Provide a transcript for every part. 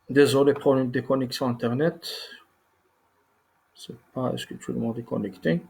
Désolé, problème de connexion Internet. Je sais pas, est-ce que tout le monde est connecté?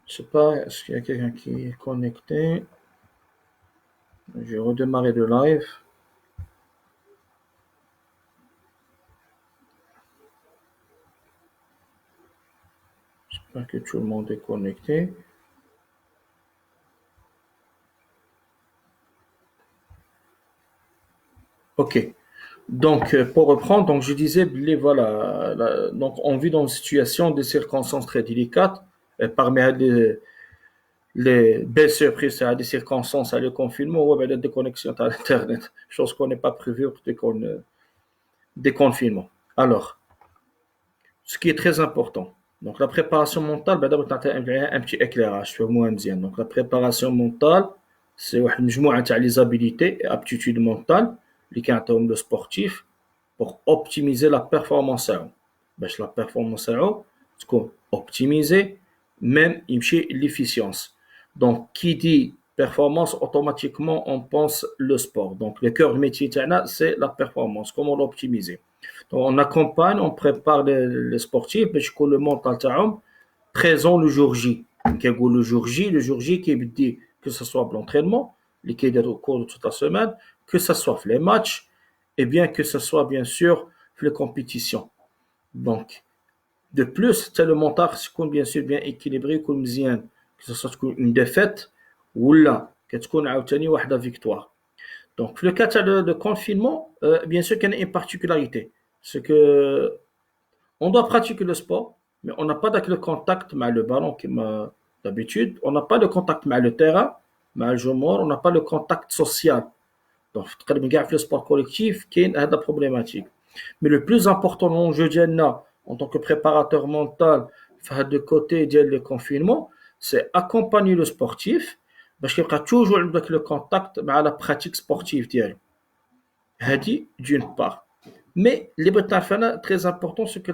Je sais pas, est-ce qu'il y a quelqu'un qui est connecté? Je vais redémarrer le live. J'espère que tout le monde est connecté. Ok. Donc, pour reprendre, donc je disais, voilà, donc on vit dans une situation, des circonstances très délicates. Et parmi les belles surprises, c'est des circonstances, à le confinement, ou des déconnexions à l'Internet, chose qu'on n'est pas prévue dès qu'on déconfinement. Alors, ce qui est très important. Donc, la préparation mentale, ben, d'abord, un petit éclairage sur moi, Mziane. Donc, la préparation mentale, c'est واحد المجموعة تاع les habilités et aptitudes mentales اللي كيعطيهم le sportif pour optimiser la performance تاعو. باش la performance تاعو تكون optimisée, même يمشي l'efficience. Donc, qui dit performance, automatiquement, on pense le sport. Donc, le cœur de métier تاعنا, c'est la performance, comment l'optimiser. Donc, on accompagne, on prépare les sportifs باش يكون le mental تاعهم présent le jour J. كيقول le jour J qui dit que ce soit l'entraînement, les qui au cours de toute la semaine, que ce soit les matchs, et bien que ce soit bien sûr les compétitions. Donc, de plus, c'est le mental qui bien sûr bien équilibré, comme مزيان, que ce soit une défaite ou là, كتكون عاوتاني واحدة victoire. Donc, le cas de confinement, bien sûr qu'il y a une particularité. C'est que on doit pratiquer le sport, mais on n'a pas le contact avec le ballon comme d'habitude. On n'a pas le contact avec le terrain, avec le joueur, on n'a pas le contact social. Donc, le sport collectif, qui est une problématique. Mais le plus important, en tant que préparateur mental, de côté du confinement, c'est accompagner le sportif, parce qu'il y a toujours le contact avec la pratique sportive. D'une part. Mais les bénéfices très important, c'est que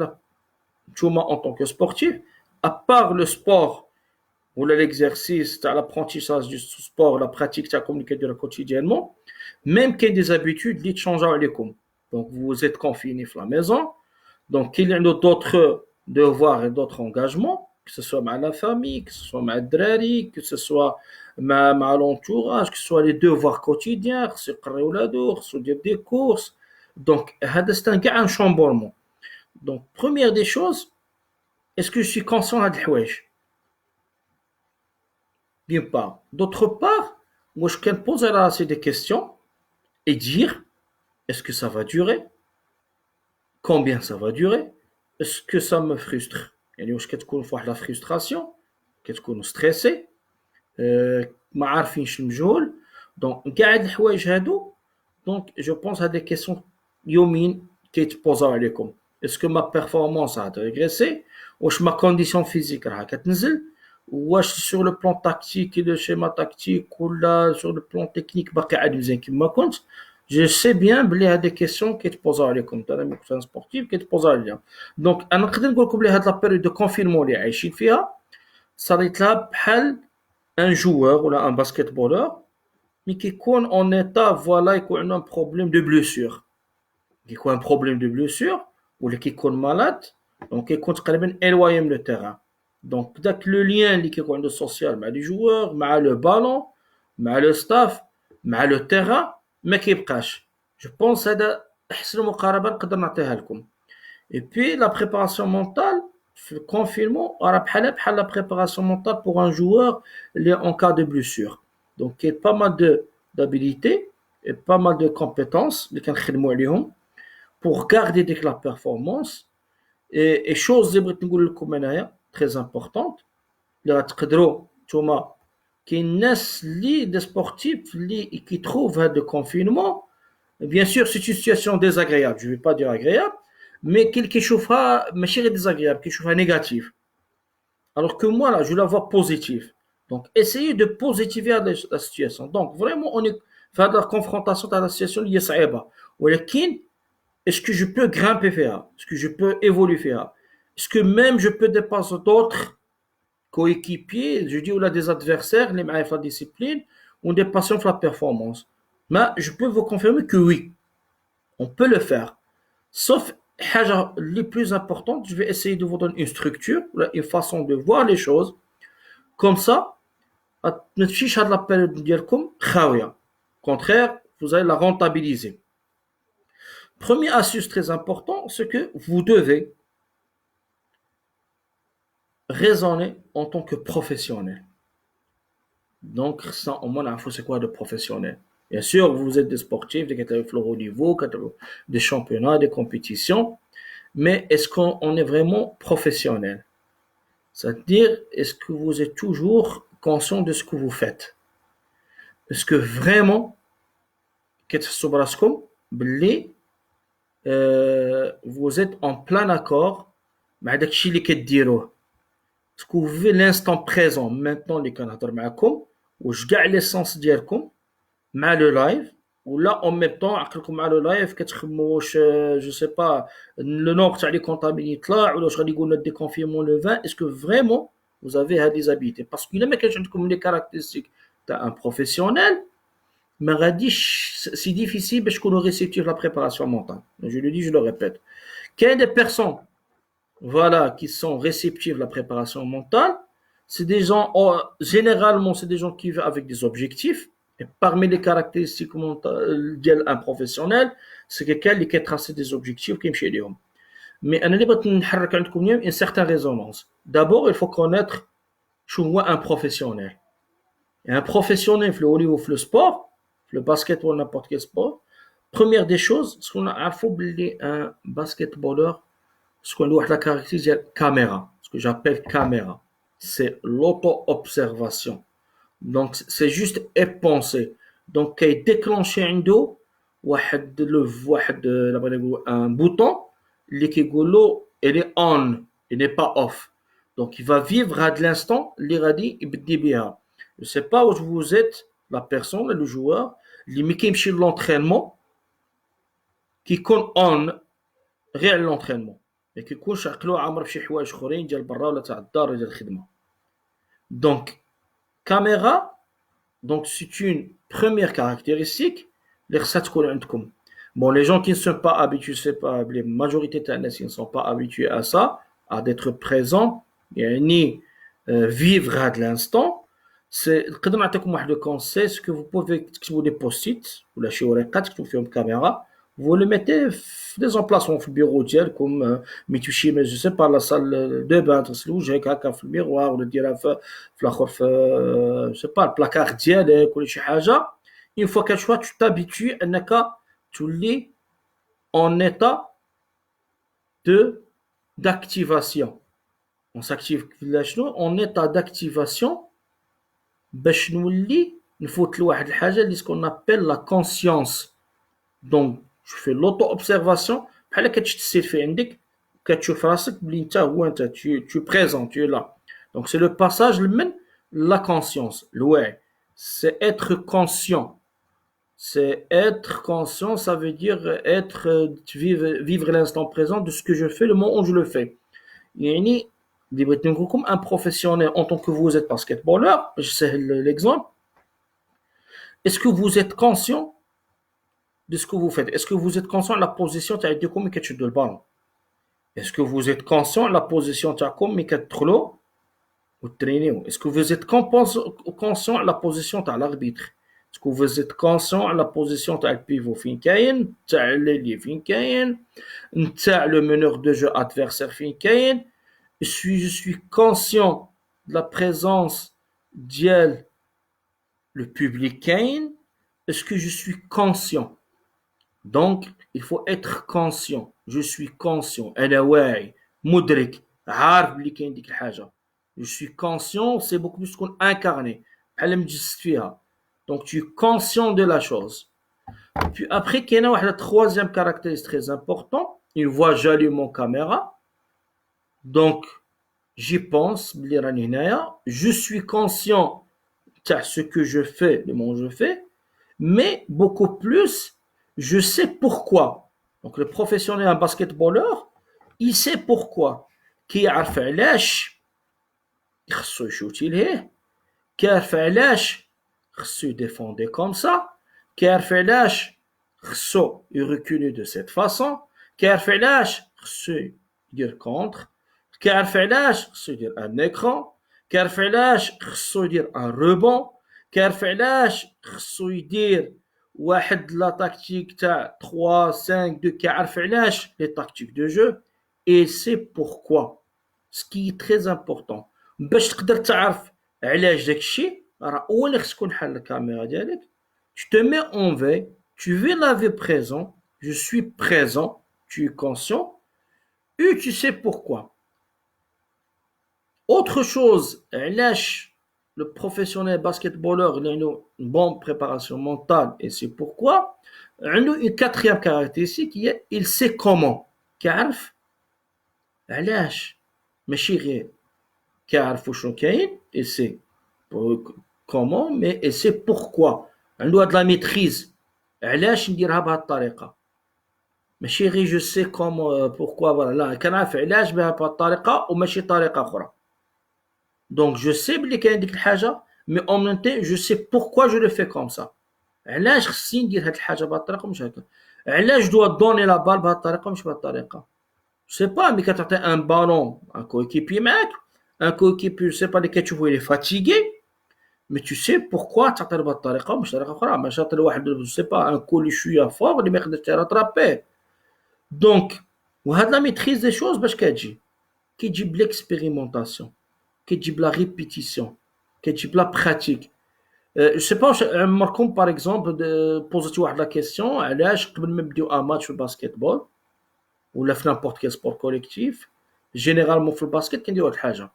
en tant que sportif, à part le sport ou l'exercice, l'apprentissage du sport, la pratique, tu as communiqué quotidiennement, même qu'il y a des habitudes, qui changent avec vous. Donc, vous êtes confiné à la maison. Donc, il y a d'autres devoirs et d'autres engagements, que ce soit avec la famille, que ce soit avec le drari, que ce soit avec l'entourage, que ce soit les devoirs quotidiens, que ce soit des courses. Donc, c'est un chamboulement. Donc, première des choses, est-ce que je suis conscient de l'houège? D'une part. D'autre part, moi, je peux poser assez des questions et dire, est-ce que ça va durer? Combien ça va durer? Est-ce que ça me frustre? يعني واش كتكون فواحد لا frustration كتكونوا ستريسي ما عارفينش المجهول دونك كاع هاد الحوايج هادو دونك جو بونس هاد لي كيسيون يومين كيتبوزاو عليكم اسكو ما بيرفورمانس غاتريغريسي واش ما كونديسيون فيزيك راها كتنزل واش سور لو بلان تاكتيك لو شيما تاكتيك ولا سور لو بلان تكنيك باقي عاد مزيان كيما كنت je sais bien بلي هاد لي كيسيون كيتبوزاو عليكم ترى كنت سبورتيف كيتبوزاو عليا دونك انا نقدر نقول لكم بلي هاد لا بيريود دو كونفينمون اللي عايشين فيها صارت لها بحال ان جوور ولا ان باسكيتبولور مي كيكون اون ايتا فوالا يكون عنده ان بروبليم دو بلوسور كيكون ان بروبليم دو بلوسور ولا كيكون مالاد دونك كيكون تقريبا الواي من لو تيران دونك داك لو لين اللي كيكون عنده سوسيال مع لي جوور مع لو بالون مع لو ستاف مع لو تيران ما كيبقاش جو بونس هذا احسن مقاربه نقدر نعطيها لكم اي بي لا بريباراسيون مونتال في الكونفينمون راه بحال لا بريباراسيون مونتال بور ان جوور اللي اون كا دو بلوسور دونك كاين با مال دو d'habilité et pas mal de compétences اللي كنخدموا عليهم pour garder ديك لا بيرفورمانس et chose اللي بغيت نقول لكم انايا très importante اللي غتقدروا نتوما كاين ناس اللي دي سبورتيف اللي qui trouvent هذا الكونفينمون bien sûr c'est une situation désagréable je vais pas dire agréable mais كيشوفها ماشي غير désagréable كيشوفها négative alors que moi là je la vois positive donc essayez de positiver la situation donc vraiment on est في هذه la confrontation تاع la situation اللي هي صعيبه ولكن est-ce que je peux grimper فيها est-ce que je peux évoluer فيها est-ce que même je peux dépasser d'autres coéquipiers, je dis, ou là des adversaires, les meilleurs de la discipline, ou des patients de la performance. Mais je peux vous confirmer que oui, on peut le faire. Sauf, les plus importantes, je vais essayer de vous donner une structure, une façon de voir les choses. Comme ça, ne fiche à la période ديالكم خاوية. Au contraire, vous allez la rentabiliser. Premier astuce très important, c'est que vous devez raisonner en tant que professionnel. Donc, ça, au moins, l'info, c'est quoi de professionnel? Bien sûr, vous êtes des sportifs, des haut niveau, des championnats, des compétitions, mais est-ce qu'on est vraiment professionnel? C'est-à-dire, est-ce que vous êtes toujours conscient de ce que vous faites? Est-ce que vraiment, vous êtes en plein accord avec ce que vous est-ce que vous vivez l'instant présent maintenant اللي كنهضر معكم واش كاع ليسونس ديالكم مع لو لايف ولا اون ميم طون عقلكم مع لو لايف كتخمموا واش جو سي با لو نومبر تاع لي كونطابيل يطلع ولا واش غادي يقولنا دي كونفيرمون لو 20 اسكو فريمون vous avez هاد لي زابيتي باسكو الا ما كانش عندكم لي كاركتيرستيك تاع ان بروفيسيونيل ما غاديش سي ديفيسيل باش تكونوا ريسيبتيف لا بريباراسيون مونتال جو لو دي جو لو ريبيت كاين دي بيرسون voilà, qui sont réceptifs à la préparation mentale, c'est des gens, généralement, c'est des gens qui vivent avec des objectifs. Et parmi les caractéristiques mentales d'un professionnel, c'est quelqu'un qui a tracé des objectifs qui me chez mais on a une certaine résonance. D'abord, il faut connaître un professionnel. Et un professionnel, le haut niveau, le sport, le basket ou n'importe quel sport, première des choses, c'est qu'on a un basketballeur ce qu'on doit la caractéristique caméra, ce que j'appelle caméra, c'est l'auto-observation. Donc, c'est juste épenser. Donc, il est déclenché un bouton, il est on, il n'est pas off. Donc, il va vivre à l'instant, l'iradi, je ne sais pas où vous êtes, la personne, le joueur, l'entraînement, qui compte on, réel l'entraînement. Mais كيكونش عقلو عامر بشي حوايج اخرين ديال برا ولا تاع الدار ولا ديال الخدمه دونك كاميرا donc c'est une première caractéristique اللي خصها تكون عندكم bon les gens qui ne sont pas habitués c'est pas les majorité تاع الناس qui ne sont pas habitués à ça à d'être présent يعني vivre à l'instant c'est نقدر نعطيكم واحد لو كونساي ce que vous pouvez تكتبوا des post-it ولا شي ورقات تكتبوا فيهم كاميرا vous le mettez des emplacements في البيرو ديالكم ميتوشي ما جو سي با لا سال دو بان تغسلوا وجهك هكا في الميروار ولا ديرها في الاخر في جو سي با البلاكار ديالك ولا شي حاجه une fois quelque chose tu t'habitues انك تولي en état de d'activation on s'active شنو en état d'activation باش نولي نفوت لواحد الحاجه اللي سكون appelle la conscience donc je fais l'auto-observation بحال كتشد السيلفي عندك كتشوف راسك بلي انت هو انت tu présent tu es là donc c'est le passage من la conscience الوعي c'est être conscient ça veut dire vivre l'instant présent de ce que je fais le moment où je le fais يعني اللي بغيت نقول لكم un professionnel en tant que vous êtes basketballeur je sais l'exemple est-ce que vous êtes conscient de ce que vous faites. Est-ce que vous êtes conscient de la position تاعكم ملي كتشدوا البالون Est-ce que vous êtes conscient de la position تاعكم ملي كتدخلوا وترينيو Est-ce que vous êtes conscient de la position تاع l'arbitre Est-ce que vous êtes conscient de la position تاع البيفو فين كاين تاع اللي فين كاين تاع le meneur de jeu adversaire فين كاين je suis conscient de la présence ديال le public كاين Est-ce que je suis conscient Donc, il faut être conscient. Je suis conscient. أنا واعي مدرك عارف بلي كاين ديك الحاجة. Je suis conscient, c'est beaucoup plus qu'on incarné. Donc tu es conscient de la chose. Puis après, il y a la troisième caractéristique très importante. Une fois j'allume mon caméra. Donc, j'y pense. Je suis conscient de ce que je fais, de mon je fais. Mais beaucoup plus, je sais pourquoi. Donc, le professionnel, un basketballeur, il sait pourquoi. كيعرف علاش خصو يشوتي ليه كيعرف علاش خصو يديفوندي كوم سا كيعرف علاش خصو يركولي دو سيت فاسون كيعرف علاش خصو يدير كونتر كيعرف علاش خصو يدير ان اكران كيعرف علاش خصو يدير ان روبون كيعرف علاش خصو يدير واحد لا تاكتيك تاع 3 5 2 كيعرف علاش لي تاكتيك دو جو et c'est pourquoi ce qui est très important باش تقدر تعرف علاش داك الشيء راه اول خص تكون حل الكاميرا ديالك tu te mets en veille tu vis la vie présent je suis présent tu es conscient et tu sais pourquoi autre chose علاش le professionnel basketballeur il a une bonne préparation mentale et c'est pourquoi عنده une quatrième caractéristique qui est il sait comment كيعرف علاش ماشي غير كيعرف شنو كاين et c'est comment mais et c'est pourquoi عنده هاد لا ميتريز علاش نديرها بهاد الطريقه ماشي غير جو سي كوم بوركوا فوالا لا كنعرف علاش بهاد الطريقه وماشي طريقه اخرى دونك جو سي بلي كاين ديك الحاجه مي اون ميم تي جو سي بوركوا جو لو في كوم سا علاش خصني ندير هاد الحاجه بهاد الطريقه مش هكا علاش دوا دوني لا بال بهاد الطريقه مش بهاد الطريقه je sais pas ملي كتعطي ان بالون ان كويكيبي معاك un coéquipier, je sais pas lesquels tu vois, il est fatigué, mais tu sais pourquoi tu as بهذه الطريقة مش طريقة أخرى، ما شاط الواحد je sais pas un coup شوية فوق اللي ما يقدرش يراترابيه. Donc وهاد لا ميتريز دي شوز باش كتجي؟ كتجيب l'expérimentation, كتجيب لا ريبيتيسيون, كتجيب لا براتيك. je sais pas عمركم par exemple بوزيتي واحد لا كيسيون علاش قبل ما نبداو ان ماتش في الباسكيتبول ولا في نابورت كيل سبور كوليكتيف جينيرالمون في الباسكيت كنديرو هاد الحاجة.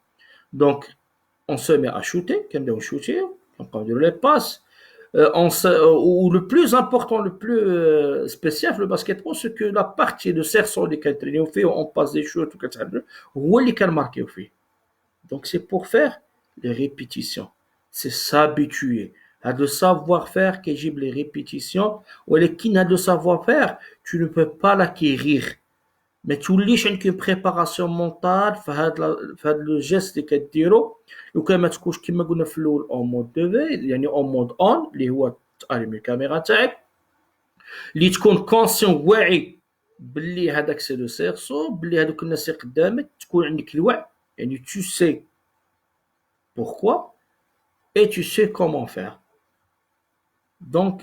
Donc, on se met à shooter, on shooter, on prend les passes. Ou le plus important, le plus spécial le basketball, c'est que la partie de cerceau des quatrièmes fait, on passe des choses, tout ça, ou les can marquer au fait. Donc, c'est pour faire les répétitions. C'est s'habituer à de savoir-faire que j'ai les répétitions, ou les qui n'a de savoir-faire, tu ne peux pas l'acquérir. ما توليش عندك بريباراسيون مونطال في هذا لو جيست اللي كديرو لو كان ما تكونش كما قلنا في الاول اون مود دو في يعني اون مود اون اللي هو تاليمي الكاميرا تاعك اللي تكون كونسيون واعي باللي هذاك سي لو سيرسو باللي هذوك الناس اللي قدامك تكون عندك الوعي يعني tu sais pourquoi et tu sais comment faire. Donc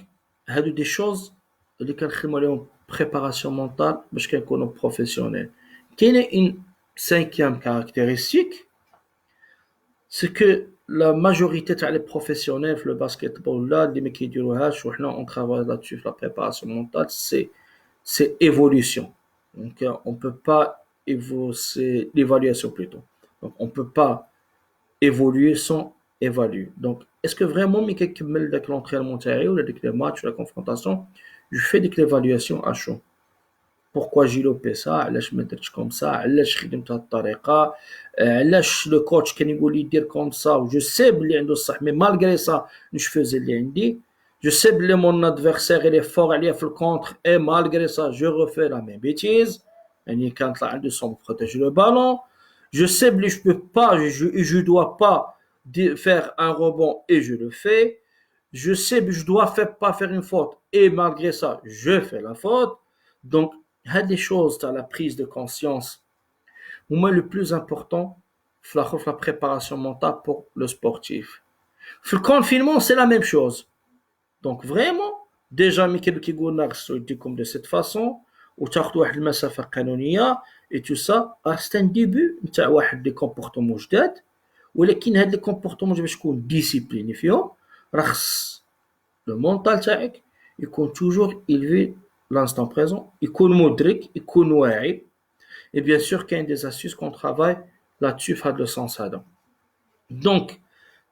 هادو دي شوز اللي كنخدموا عليهم préparation mentale باش كنكونوا professionnels. كاينه une cinquième caractéristique c'est que la majorité تاع les professionnels في le basketball là اللي ما كيديروهاش وحنا on travaille là-dessus la préparation mentale c'est évolution. Donc on peut pas c'est l'évaluation plutôt. Donc on peut pas évoluer sans évaluer. Donc est-ce que vraiment ملي كنكمل داك l'entraînement تاعي ولا ديك les matchs ولا confrontation je fais ديك l'évaluation à chaud. Pourquoi j'ai loupé ça علاش ما درتش comme ça علاش خدمت هاد الطريقه علاش لو كوتش كان يقول لي دير كوم سا و جو سي بلي عنده الصح مي مالغري سا نش فوزي اللي عندي جو سي بلي مون ادفيرسير اللي فور عليا في الكونتر اي مالغري سا جو refais la même bêtise يعني كان طلع عنده سون بروتيج لو بالون je sais بلي je peux pas je dois pas faire un rebond et je le fais. Je sais que je dois pas faire une faute et malgré ça, je fais la faute. Donc, il y a des choses dans la prise de conscience. Pour moi, le plus important, c'est la préparation mentale pour le sportif. Le confinement, c'est la même chose. Donc, vraiment, déjà, Michael Kigounar, c'est comme de cette façon, ou tu as une مسافة قانونية et tout ça, c'est un début, tu as des comportements جداد, ولكن هاد les comportements باش تكون discipliné فيهم, رخص le mental تاعك يكون toujours élevé l'instant présent يكون مدرك يكون واعي et bien sûr qu'il y a des astuces qu'on travaille là-dessus في هذا le sens هذا. Donc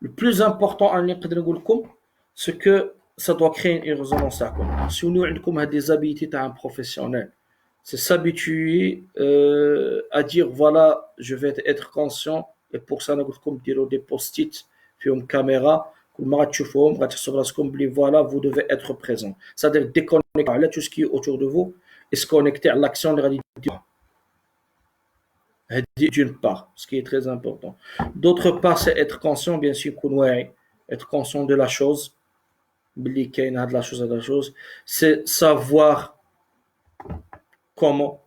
Le plus important à نقدر نقول لكم c'est que ça doit créer une résonance تاعكم. Si vous avez des habiletés تاع un professionnel, c'est s'habituer à dire voilà, je vais être conscient et pour ça نقول لكم ديروا des post-it فيهم caméra كل ما غتشوفوهم غتحسوا براسكم بلي voilà, vous devez être présent. C'est-à-dire déconnecter على tout ce qui est autour de vous et se connecter à l'action اللي غادي ديروها. D'une part, ce qui est très important. D'autre part, c'est être conscient, bien sûr, être conscient de la chose, de la chose, c'est savoir comment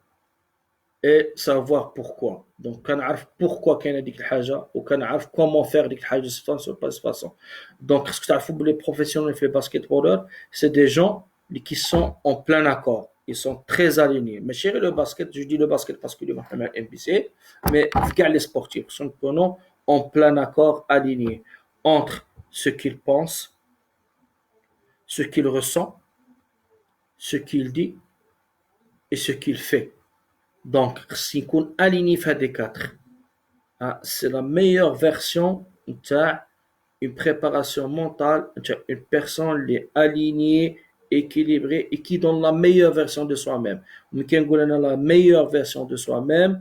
et savoir pourquoi. Donc, quand on sait pourquoi il y a des choses, ou quand on sait comment faire des choses de cette façon. Donc, ce que tu as les professionnels les basketballeurs, c'est des gens qui sont en plein accord. Ils sont très alignés. Mais chez le basket, je dis le basket parce que le Mohamed NBC, mais les sportifs sont en plein accord, alignés entre ce qu'ils pensent, ce qu'il ressent, ce qu'il dit et ce qu'il fait. Donc, si on aligne des quatre, c'est la meilleure version d'une préparation mentale, une personne est alignée, équilibrée et qui donne la meilleure version de soi-même. Mais quand on a la meilleure version de soi-même,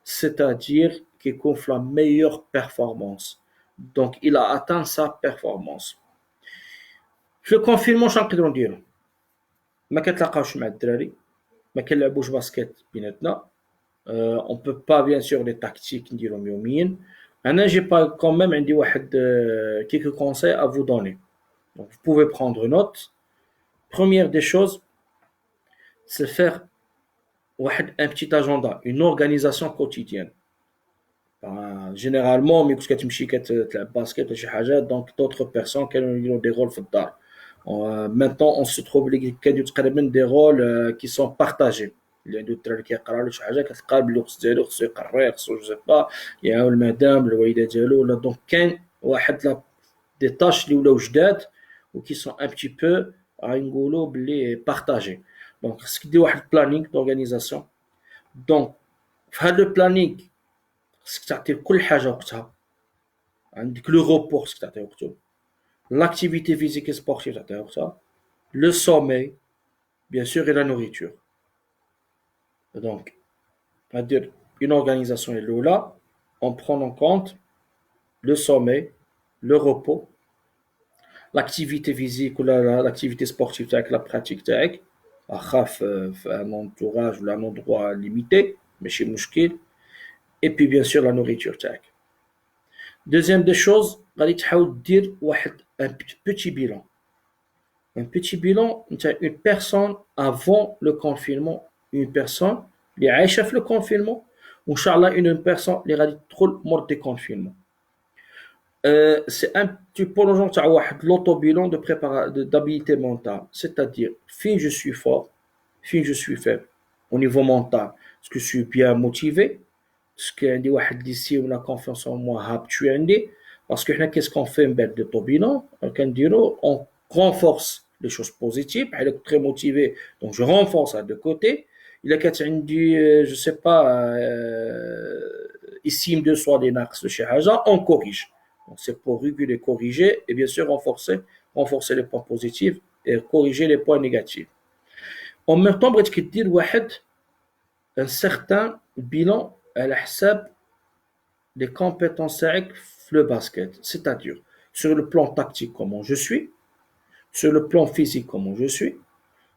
c'est-à-dire qu'il confie la meilleure performance. Donc, il a atteint sa performance. في الكونفينمون شنو نقدروا نديروا ما كتلاقاوش مع الدراري ما كنلعبوش باسكيت بيناتنا on peut pas bien sûr les tactiques نديرهم يوميا انا j'ai pas quand même عندي واحد quelques conseils à vous donner donc vous pouvez prendre note. Première des choses c'est faire un petit agenda, une organisation quotidienne. Généralement ملي كنت كتمشي كتلعب باسكيت ولا شي حاجه دونك d'autres personnes كانوا يديروا دي رول في الدار. Maintenant, on se trouve des rôles qui sont partagés. اللي عنده الدراري كيقرا له شي حاجه كتلقى بلي الخص ديالو خصو يقرا خصو جو سي با يعاون المدام الوالده ديالو ولا دونك كاين واحد دي تاش اللي ولاو جداد و كي سون ان بتي بو غنقولوا بلي بارطاجي. دونك خصك دير واحد بلانينغ دورغانيزاسيون. دونك في هذا البلانينغ خصك تعطي كل حاجه وقتها. عندك لو روبو خصك تعطيه وقته. L'activité physique et sportive, le sommeil, bien sûr, et la nourriture. Donc, on va dire, une organisation est là, on prend en compte le sommeil, le repos, l'activité physique ou l'activité sportive avec la pratique avec un entourage ou un endroit limité, mais chez Mouchkil, et puis bien sûr la nourriture. Deuxième des choses, dire un petit bilan. Un petit bilan, une personne avant le confinement, une personne qui a fait le confinement, ou une personne qui a trop mort de confinement. C'est un petit peu l'auto-bilan d'habilité mentale. C'est-à-dire, fin je suis fort, fin je suis faible. Au niveau mental, est-ce que je suis bien motivé? Est-ce qu'il y a d'ici où la confiance en moi habituée? Parce que qu'est-ce qu'on fait un bête de bilan? On renforce les choses positives. Elle est très motivée, donc je renforce à deux côtés. Il a je sais pas, estime de soi des naqs de chez Haja, on corrige. Donc c'est pour réguler, corriger et bien sûr renforcer les points positifs et corriger les points négatifs. En même temps, il y a un certain bilan à la حساب des compétences avec le basket, c'est-à-dire sur le plan tactique comment je suis, sur le plan physique comment je suis,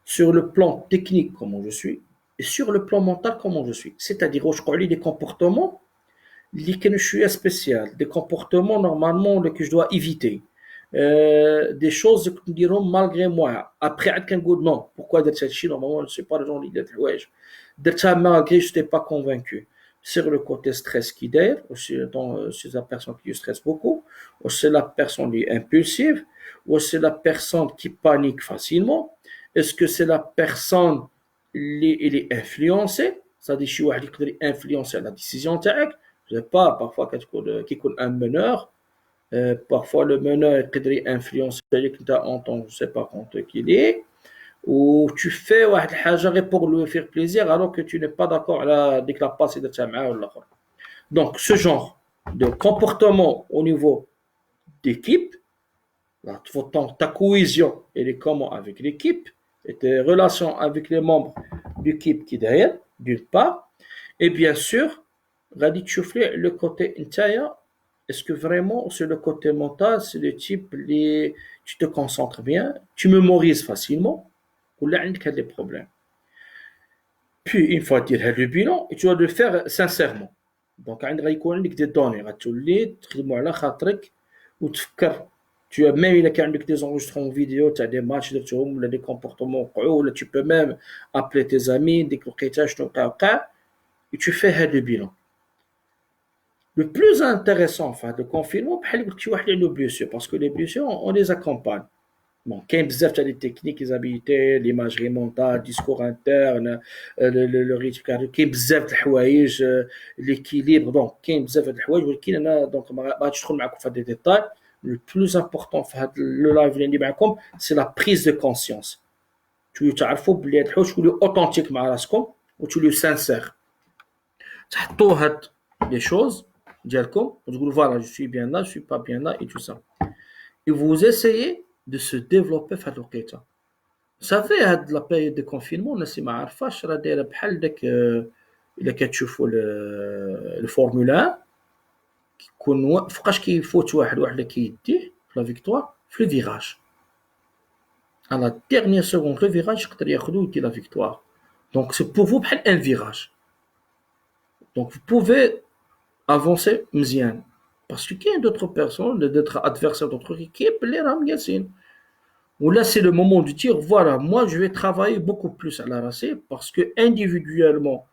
sur le plan technique comment je suis et sur le plan mental comment je suis. C'est-à-dire je crois des comportements que je suis spécial, des comportements normalement que je dois éviter, des choses que nous dirons malgré moi. Après on dit non, pourquoi d'être cette chose normalement je ne sais pas les gens qui disent ouais, d'être ça malgré je n'étais pas convaincu. Sur le côté stress qui d'ailleurs, c'est la personne qui stresse beaucoup, ou c'est la personne qui est impulsive, ou c'est la personne qui panique facilement. Est-ce que c'est la personne qui est influencée, c'est-à-dire qui peut influencer la décision تاعك, je sais pas, parfois qui est un meneur, parfois le meneur peut influencer en tant je sais pas quand qu'il est. Ou tu fais pour lui faire plaisir alors que tu n'es pas d'accord avec la passe de ta main. Donc, ce genre de comportement au niveau d'équipe, ta cohésion, elle est comment avec l'équipe, et tes relations avec les membres d'équipe qui derrière, d'une part, et bien sûr, غادي تشوف لي le côté نتايا, est-ce que vraiment c'est le côté mental, c'est le type les tu te concentres bien, tu mémorises facilement, ou là عندك هاد les problèmes. Puis une fois dire le bilan, et tu dois le faire sincèrement. Donc عندك غيكون عندك des données, غتولي تخدموا على خاطرك وتفكر. Tu as même il y a des enregistrements vidéo, tu as des matchs de توم ولا des comportements وقعوا, ولا tu peux même appeler tes amis ديك الوقيته شنو وقع, et tu fais هاد le bilan. Le plus intéressant, enfin, de confinement, tu vois les blessures, parce que les blessures, on les accompagne. Bon, quand tu as des techniques, les habiletés, l'imagerie mentale, le discours interne, le rythme cardiaque, l'équilibre, donc, quand donc, je vais des détails. Le plus important, le live, c'est la prise de conscience. Tu es authentique, tu es sincère. Tu as des choses. Voilà, je suis bien là, je suis pas bien là et tout ça. Et vous essayez de se développer في هاد الوقيته. Vous savez, هاد la période de confinement, الناس ما عارفاش راه دايره بحال داك الا كتشوفوا الفورمولا 1 كيكون فوقاش كيفوت واحد اللي كيديه في لا فيكتوار في لو فيراج. À la dernière seconde, le virage يقدر ياخذو ويدي la victoire. Donc c'est pour vous بحال un virage. Donc vous pouvez avancer مزيان. Parce qu'il y a d'autres personnes, d'autres adversaires, d'autres équipes, les Ramyassine. Où là, c'est le moment de dire, voilà, moi, je vais travailler beaucoup plus à la racée parce que individuellement,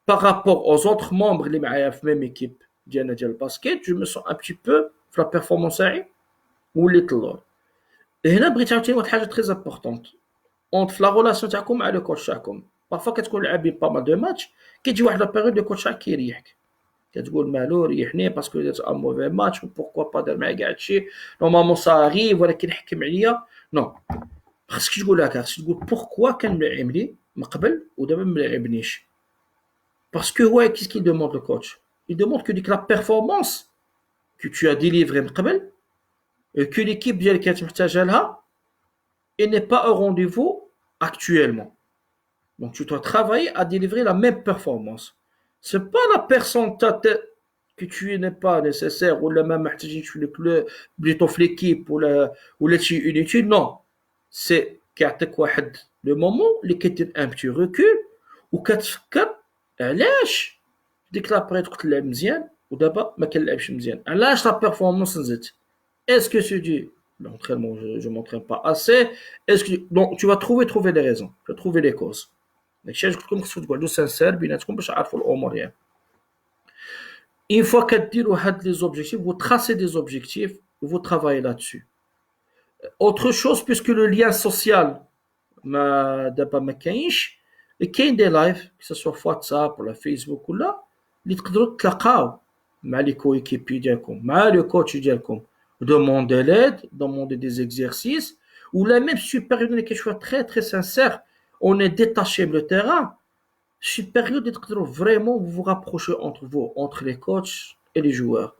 par rapport aux autres membres, les même équipe, Diana Dial Basket, je me sens un petit peu, la performance ou les talents. Et là, Britannique, une chose très importante. Entre la relation avec le coach, parfois, quand on a pas mal de matchs, quand tu vois la période de coach qui est كتقول مالو ريحني باسكو درت ان موفي ماتش بوركوا با دار معايا كاع هادشي نورمالمون صاغيف ولكن حكم عليا نو خاصك تقول هكا خاصك تقول بوركوا كان ملعب لي من قبل ودابا ما ملعبنيش باسكو هو كيس كي دوموند لو كوتش il demande que ديك لا بيرفورمانس que tu as délivré من قبل que l'équipe ديالك كانت محتاجه لها et n'est pas au rendez-vous actuellement donc tu dois travailler à délivrer la même performance. C'est pas la personne que tu n'es pas nécessaire ou la même محتاجين في الكلوب بليتو في ليكيب ولا شي inutile non c'est كيعطيك واحد لو مومون اللي كدير ان بتي ريكول وكتفكر علاش ديك لا بريت كنت نلعب مزيان ودابا ما كنلعبش مزيان علاش لا بيرفورمانس نزلت est-ce que tu dis l'entraînement je m'entraîne pas assez est-ce que donc tu vas trouver les raisons tu vas trouver les causes داكشي علاش قلت لكم خصكم تقعدوا سانسير بيناتكم باش تعرفوا الامور يعني. Une fois كديروا هاد les objectifs, vous tracez des objectifs, vous travaillez là-dessus. Autre chose, puisque le lien social دابا ما كاينش, كاين des lives, que ce soit WhatsApp ولا Facebook ولا اللي تقدروا تلاقاو مع les coéquipiers ديالكم, مع le coach ديالكم. Demandez l'aide, demandez des exercices, ou la même supérieure اللي كيشوفها très très sincère. On est détaché de le terrain. Cette période est vraiment vous vous rapprochez entre vous, entre les coachs et les joueurs.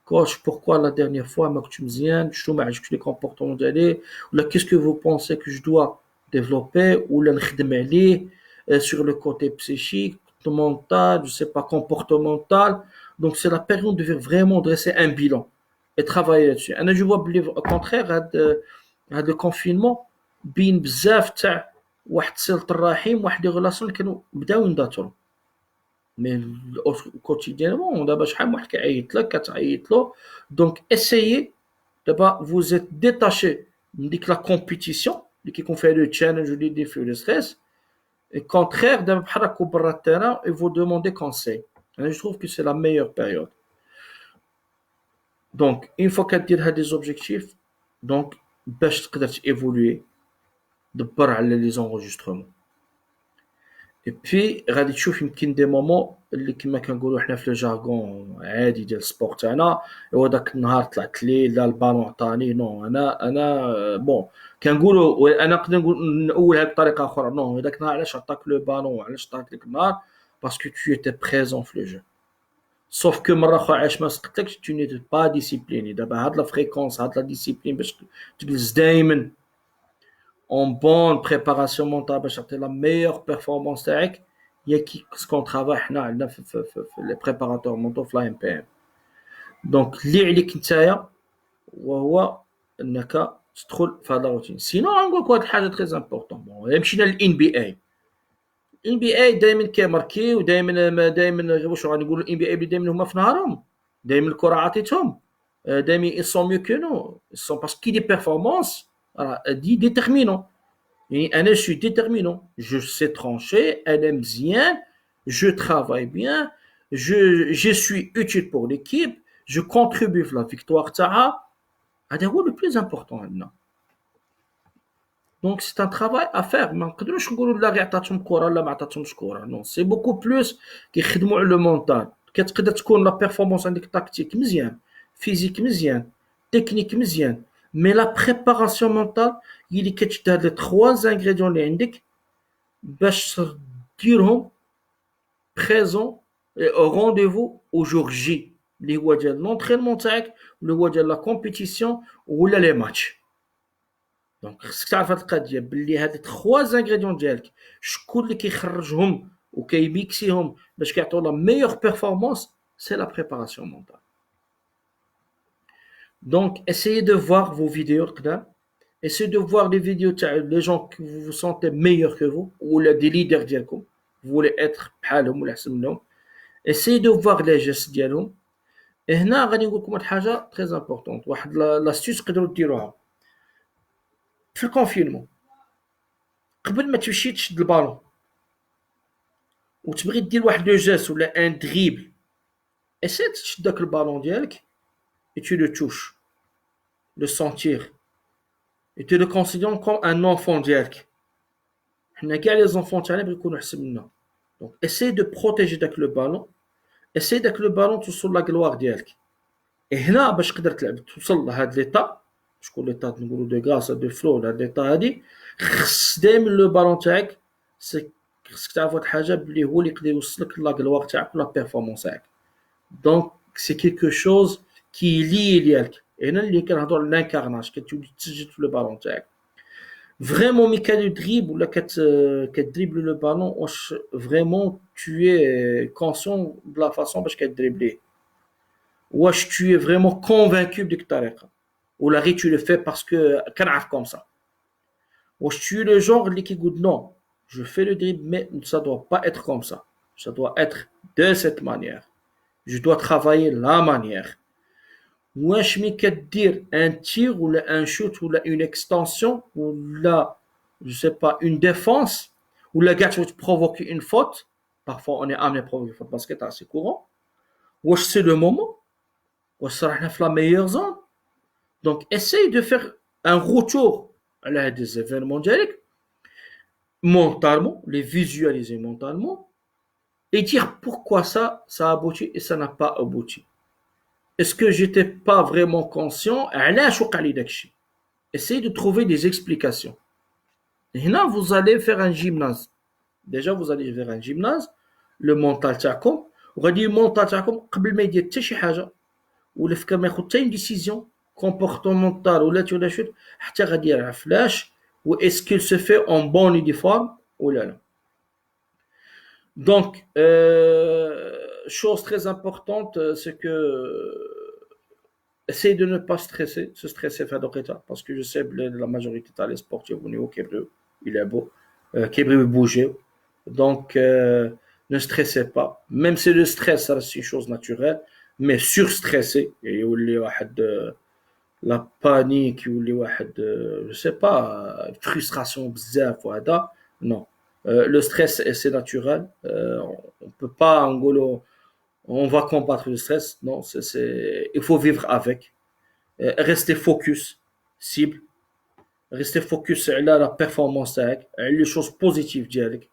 Coach, pourquoi la dernière fois, tu me dis, je suis les comportements d'aller, ou là, qu'est-ce que vous pensez que je dois développer, ou là, sur le côté psychique, mental, je sais pas, comportemental. Donc, c'est la période de vraiment dresser un bilan et travailler là-dessus. Je vois, au contraire, à le confinement, bien bzaf واحد صلة الرحم واحد دي غلاسون اللي كانوا بداو يندثروا مي كوتيديانمون دابا شحال من واحد كيعيط لك كتعيط له دونك اسيي دابا vous êtes détaché من ديك لا كومبيتيسيون اللي كيكون فيها لو تشالنج ولي ديفي لو ستريس et contraire دابا بحال راكو برا التيران et vous demandez conseil انا je trouve que c'est la meilleure période donc une fois كدير هاد les objectifs donc باش تقدر تيفولوي دبر على لي زونغيسترومون اي بي غادي تشوف يمكن دي مومون اللي كما كنقولوا حنا في لو جارغون عادي ديال السبور تاعنا هو داك النهار طلعت لي لا البالون عطاني نو انا بون كنقولوا انا نقدر نقول نقولها بطريقه اخرى نو داك النهار علاش عطاك لو بالون علاش عطاك ديك النهار باسكو tu étais présent في لو جو sauf que مرة أخرى علاش ما سقطتكش tu n'es pas discipliné دابا هاد لا فريكونس هاد لا ديسيبلين باش تجلس دايما en bonne préparation mentale باش تعطي la meilleure performance تاعك هي كي سكون ترافاي حنا عندنا في لي بريباراتور مونتو في لا ام بي ام دونك اللي عليك نتايا وهو انك تدخل في هذا الروتين سينو غنقول لك واحد الحاجه تري امبورطون بون مشينا للان بي اي الان بي اي دائما كيماركيو دائما واش غنقولوا الان بي اي دائما هما في نهارهم دائما الكره عطيتهم دائما ils sont mieux que nous ils sont parce qu'il est performance دي ديتيرمينون يعني انا je suis déterminant je sais trancher انا مزيان je travaille bien je suis utile pour l'équipe je contribue في la victoire تاعها هذا هو le plus important عندنا Donc c'est un travail à faire ما نقدروش نقولوا لا غير عطاتهم كره لا ما عطاتهمش كره نو سي بوكو بلوس كيخدموا على لو مونتال كتقدر تكون لا بيرفورمانس عندك تاكتيك مزيان فيزيك مزيان تكنيك مزيان مي لا بريباراسيون مونتال هي اللي كتشد هاد لي 3 انغريديون اللي عندك باش ديرهم بريزون او رونديفو او جور جي اللي هو ديال لونترينمون تاعك اللي هو ديال لا كومبيتيسيون ولا لي ماتش دونك خصك تعرف هاد القضيه باللي هاد 3 زانغريديون ديالك شكون اللي كيخرجهم وكيميكسيهم باش كيعطيو لا ميور بيرفورمانس سي لا بريباراسيون مونتال دونك essayez de voir vos vidéos القدام essayez de voir les vidéos تاع les gens que vous vous sentez meilleurs que vous ولا دي ليدر ديالكم vous voulez être بحالهم ولا احسن منهم essayez de voir les gestes ديالهم هنا غادي نقول لكم واحد الحاجه تري امبورطونط واحد لاستيس تقدروا ديروها في الكونفينمون قبل ما تمشي تشد البالون وتبغي دير واحد لو جيست ولا ان دريبل اسي تشد داك البالون ديالك et tu le touches le sentir et tu le considères comme un enfant ديالك حنا كاع لي زونفون تاعنا بغيو يكونوا احسن منا دونك اسي دو بروتيجي داك لو بالون اسي داك لو بالون توصل لا غلوار ديالك هنا باش تقدر تلعب توصل لهاد ليطا شكون ليطا نقولوا دو غاس دو فلو هاد ليطا هادي خص دائما لو بالون تاعك خصك تعرف واحد الحاجه بلي هو اللي يقدر يوصلك لا غلوار تاعك ولا بيرفورمانس تاعك دونك سي كيلكو شوز كي لي ديالك هنا اللي كنهضروا على لانكارناج كتولي تسجل في لو بالون تاعك فريمون مي كادو دريب ولا كتدريبل لو بالون واش فريمون tu es conscient de la façon باش كدريبليه واش tu es vraiment convaincu بديك الطريقه ولا غير tu le fais parce que كنعرف كوم سا واش tu es le genre اللي كيقول non je fais le dribble mais ça doit pas être comme ça doit être de cette manière je dois travailler la manière واش مي كدير ان تير ولا ان شوت ولا اون اكستنسيون ولا je sais pas une défense ولا كاع تبروفوكي une faute parfois on est amené à provoquer une faute parce que c'est assez courant واش c'est le moment واش راحنا في la meilleure zone donc essaye de faire un retour على هاد les événements ديالك mentalement les visualiser mentalement et dire pourquoi ça a abouti et ça n'a pas abouti. Est-ce que j'étais pas vraiment conscient علاش وقع لي داكشي essayez de trouver des explications هنا vous allez faire un gymnase déjà vous allez faire un gymnase le mental تاعكم وغادي المونطال تاعكم قبل ما يدير حتى شي حاجه ولا فكر ما ياخذ حتى une décision comportementale ولا شوت حتى غادي يعرف علاش و est-ce qu'il se fait en bon uniforme ولا لا donc chose très importante c'est que essayez de ne pas se stresser في هذا الوقت parce que je sais la majorité تاع les sportifs au niveau كيبغيو يلعبوا كيبغيو يبوجيو donc ne stressez pas même si le stress ça reste une chose naturelle mais surstressé يولي واحد la panique يولي واحد je sais pas frustration بزاف وهذا non le stress c'est naturel on peut pas نقولوا on va combattre le stress non il faut vivre avec rester focus cible rester focus على la performance تاعك على les choses positives ديالك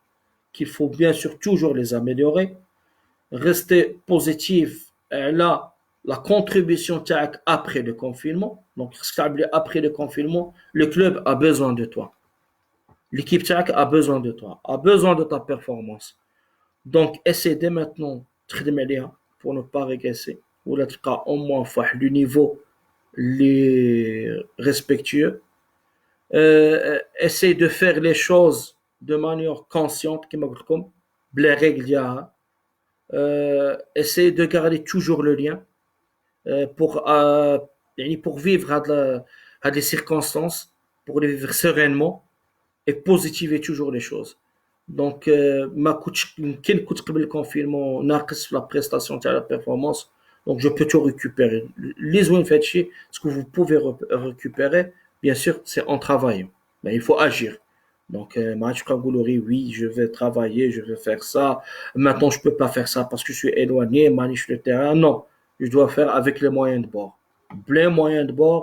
qu'il faut bien sûr toujours les améliorer rester positif على la contribution تاعك après le confinement donc après le confinement le club a besoin de toi l'équipe تاعك a besoin de toi a besoin de ta performance donc essaie dès maintenant تخدم عليها pour ne pas régresser, ou là, tu as au moins le niveau les respectueux. Essaye de faire les choses de manière consciente, comme je comme, les règles, essaye de garder toujours le lien pour vivre à des circonstances, pour les vivre sereinement et positiver toujours les choses. Donc, ma coach, quel coûte le confinement, ناقص la prestation de la performance, donc je peux tout récupérer. Les zones faites chier, ce que vous pouvez récupérer, bien sûr, c'est en travaillant. Mais il faut agir. Donc, Match Kagoulori, oui, je vais travailler, je vais faire ça. Maintenant, je peux pas faire ça parce que je suis éloigné, maniche le terrain. Non, je dois faire avec les moyens de bord. Les moyens de bord,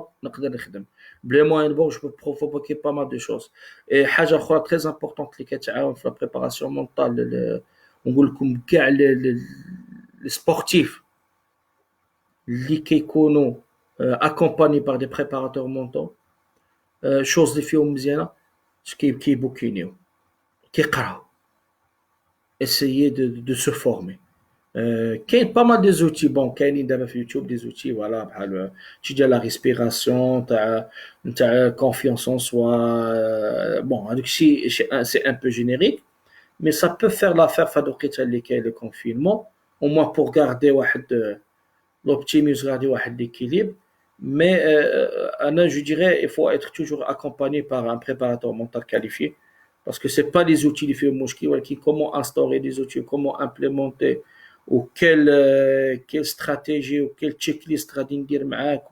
les moyens de bord, je peux provoquer pas mal de choses. Et حاجة أخرى très importante اللي كتعاون في la préparation mentale نقول لكم كاع les sportifs اللي كيكونوا accompagnés par des préparateurs mentaux chose اللي فيهم مزيانة كيبوكينيو كيقراو essayer de se former. كاين pas mal des outils bon كاينين دابا في يوتيوب des outils voilà بحال تيجي la respiration تاع confiance en soi bon هذاك الشيء c'est un peu générique mais ça peut faire l'affaire في هاد الوقيته اللي كاين le confinement au moins pour garder واحد l'optimisme garder واحد l'équilibre mais Anna, je dirais il faut être toujours accompagné par un préparateur mental qualifié parce que c'est pas les outils اللي فيهم مشكل ولكن comment instaurer des outils comment implémenter quelle stratégie ou quelle checklist غادي ندير معاك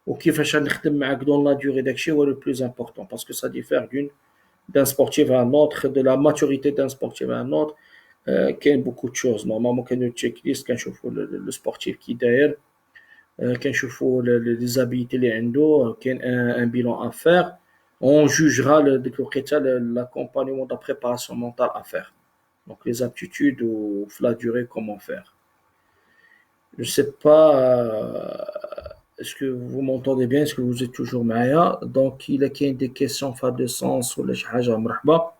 وكيفاش غنخدم معاك dans la durée داكشي هو le plus important parce que ça diffère d'un sportif à un autre de la maturité d'un sportif à un autre كاين beaucoup de choses normalement كاين checklist كنشوفوا le sportif qui داير كنشوفوا les habilités اللي عنده كاين un bilan à faire on jugera ديك الوقيته l'accompagnement de la préparation mentale à faire donc les aptitudes ou la durée, comment faire. Je ne sais pas, est-ce que vous m'entendez bien, est-ce que vous êtes toujours Maya. Donc, il y a des questions fin de sens ou les haja marhaba.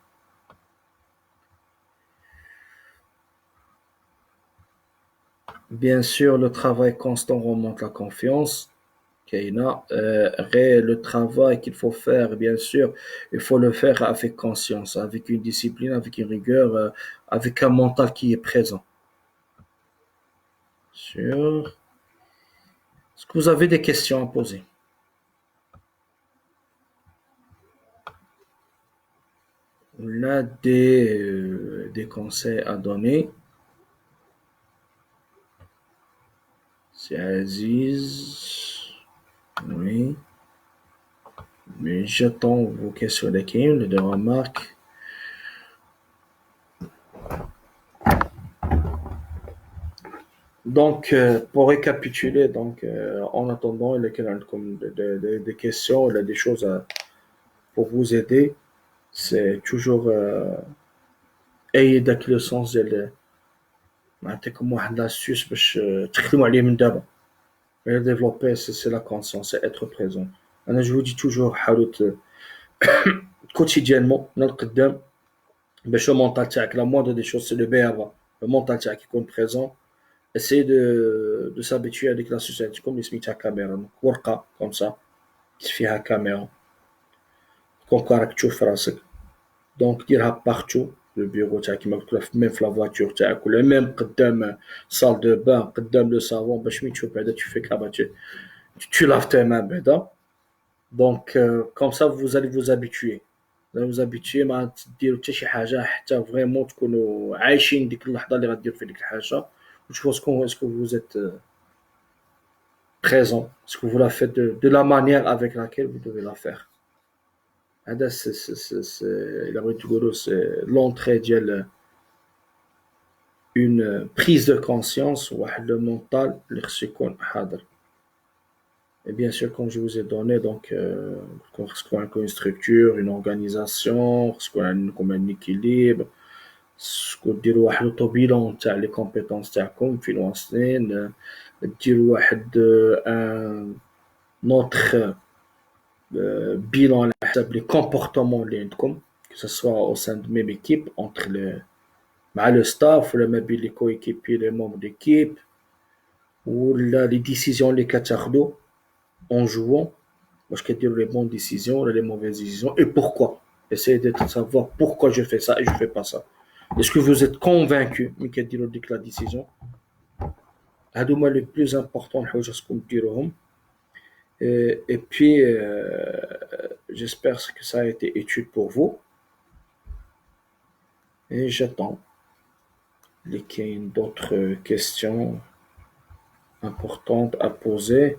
Bien sûr, le travail constant remonte la confiance. Kaina, le travail qu'il faut faire, bien sûr, il faut le faire avec conscience, avec une discipline, avec une rigueur, avec un mental qui est présent. Sûr. Est-ce que vous avez des questions à poser? On a des conseils à donner. C'est Aziz. Oui. Mais j'attends vos questions des remarques. Donc, pour récapituler, donc, en attendant, il y a comme des questions, il y a des choses pour vous aider. C'est toujours ayez le sens de نعطيكم واحد l'astuce باش تخدموا عليه من دابا. Développer, c'est la conscience, c'est être présent. Je vous dis toujours, حاولوا quotidiennement نقدم باش le mental تاعك la moindre des choses c'est le BAVA. Le mental تاعك يكون présent. Essayez de s'habituer avec la société comme les سميتها caméra. Donc ورقة comme ça فيها caméra. كون راك تشوف راسك. Donc ديرها partout. Le bureau تاعك كيما قلت لك même في la voiture تاعك ولا même قدام salle de bain قدام le savon باش ملي تشوف بعدا tu fais كابا tu laves tes mains بعدا. Donc comme ça vous allez vous habituer. Vous allez vous habituer ما تديروا حتى شي حاجة حتى فريمون تكونوا عايشين ديك اللحظة اللي غديروا في ديك الحاجة. Je pense est-ce que vous êtes présent, est-ce que vous la faites de la manière avec laquelle vous devez la faire. C'est l'entrée ديال une prise de conscience واحد le mental اللي خصو يكون حاضر. Et bien sûr, comme je vous ai donné, donc, ce qu'on a une structure, une organisation, ce qu'on a comme un équilibre, ce qu'on dit واحد الطبيلون تاع les compétences تاعكم في الوصلين ديروا واحد notre bilan على حسب les comportements اللي عندكم que ce soit au sein de même équipe entre مع le staff ولا ما بين les coéquipiers les membres d'équipe ou les décisions les كتاخدوا en jouant واش كديروا les bonnes décisions ou les mauvaises décisions et pourquoi. Essayez de savoir pourquoi je fais ça et je fais pas ça. Est-ce que vous êtes convaincu ملي كديروا ديك la décision. هادو هما les plus importants الحوايج خاصكم ديروهم. Et puis j'espère que ça a été utile pour vous et j'attends les d'autres questions importantes à poser.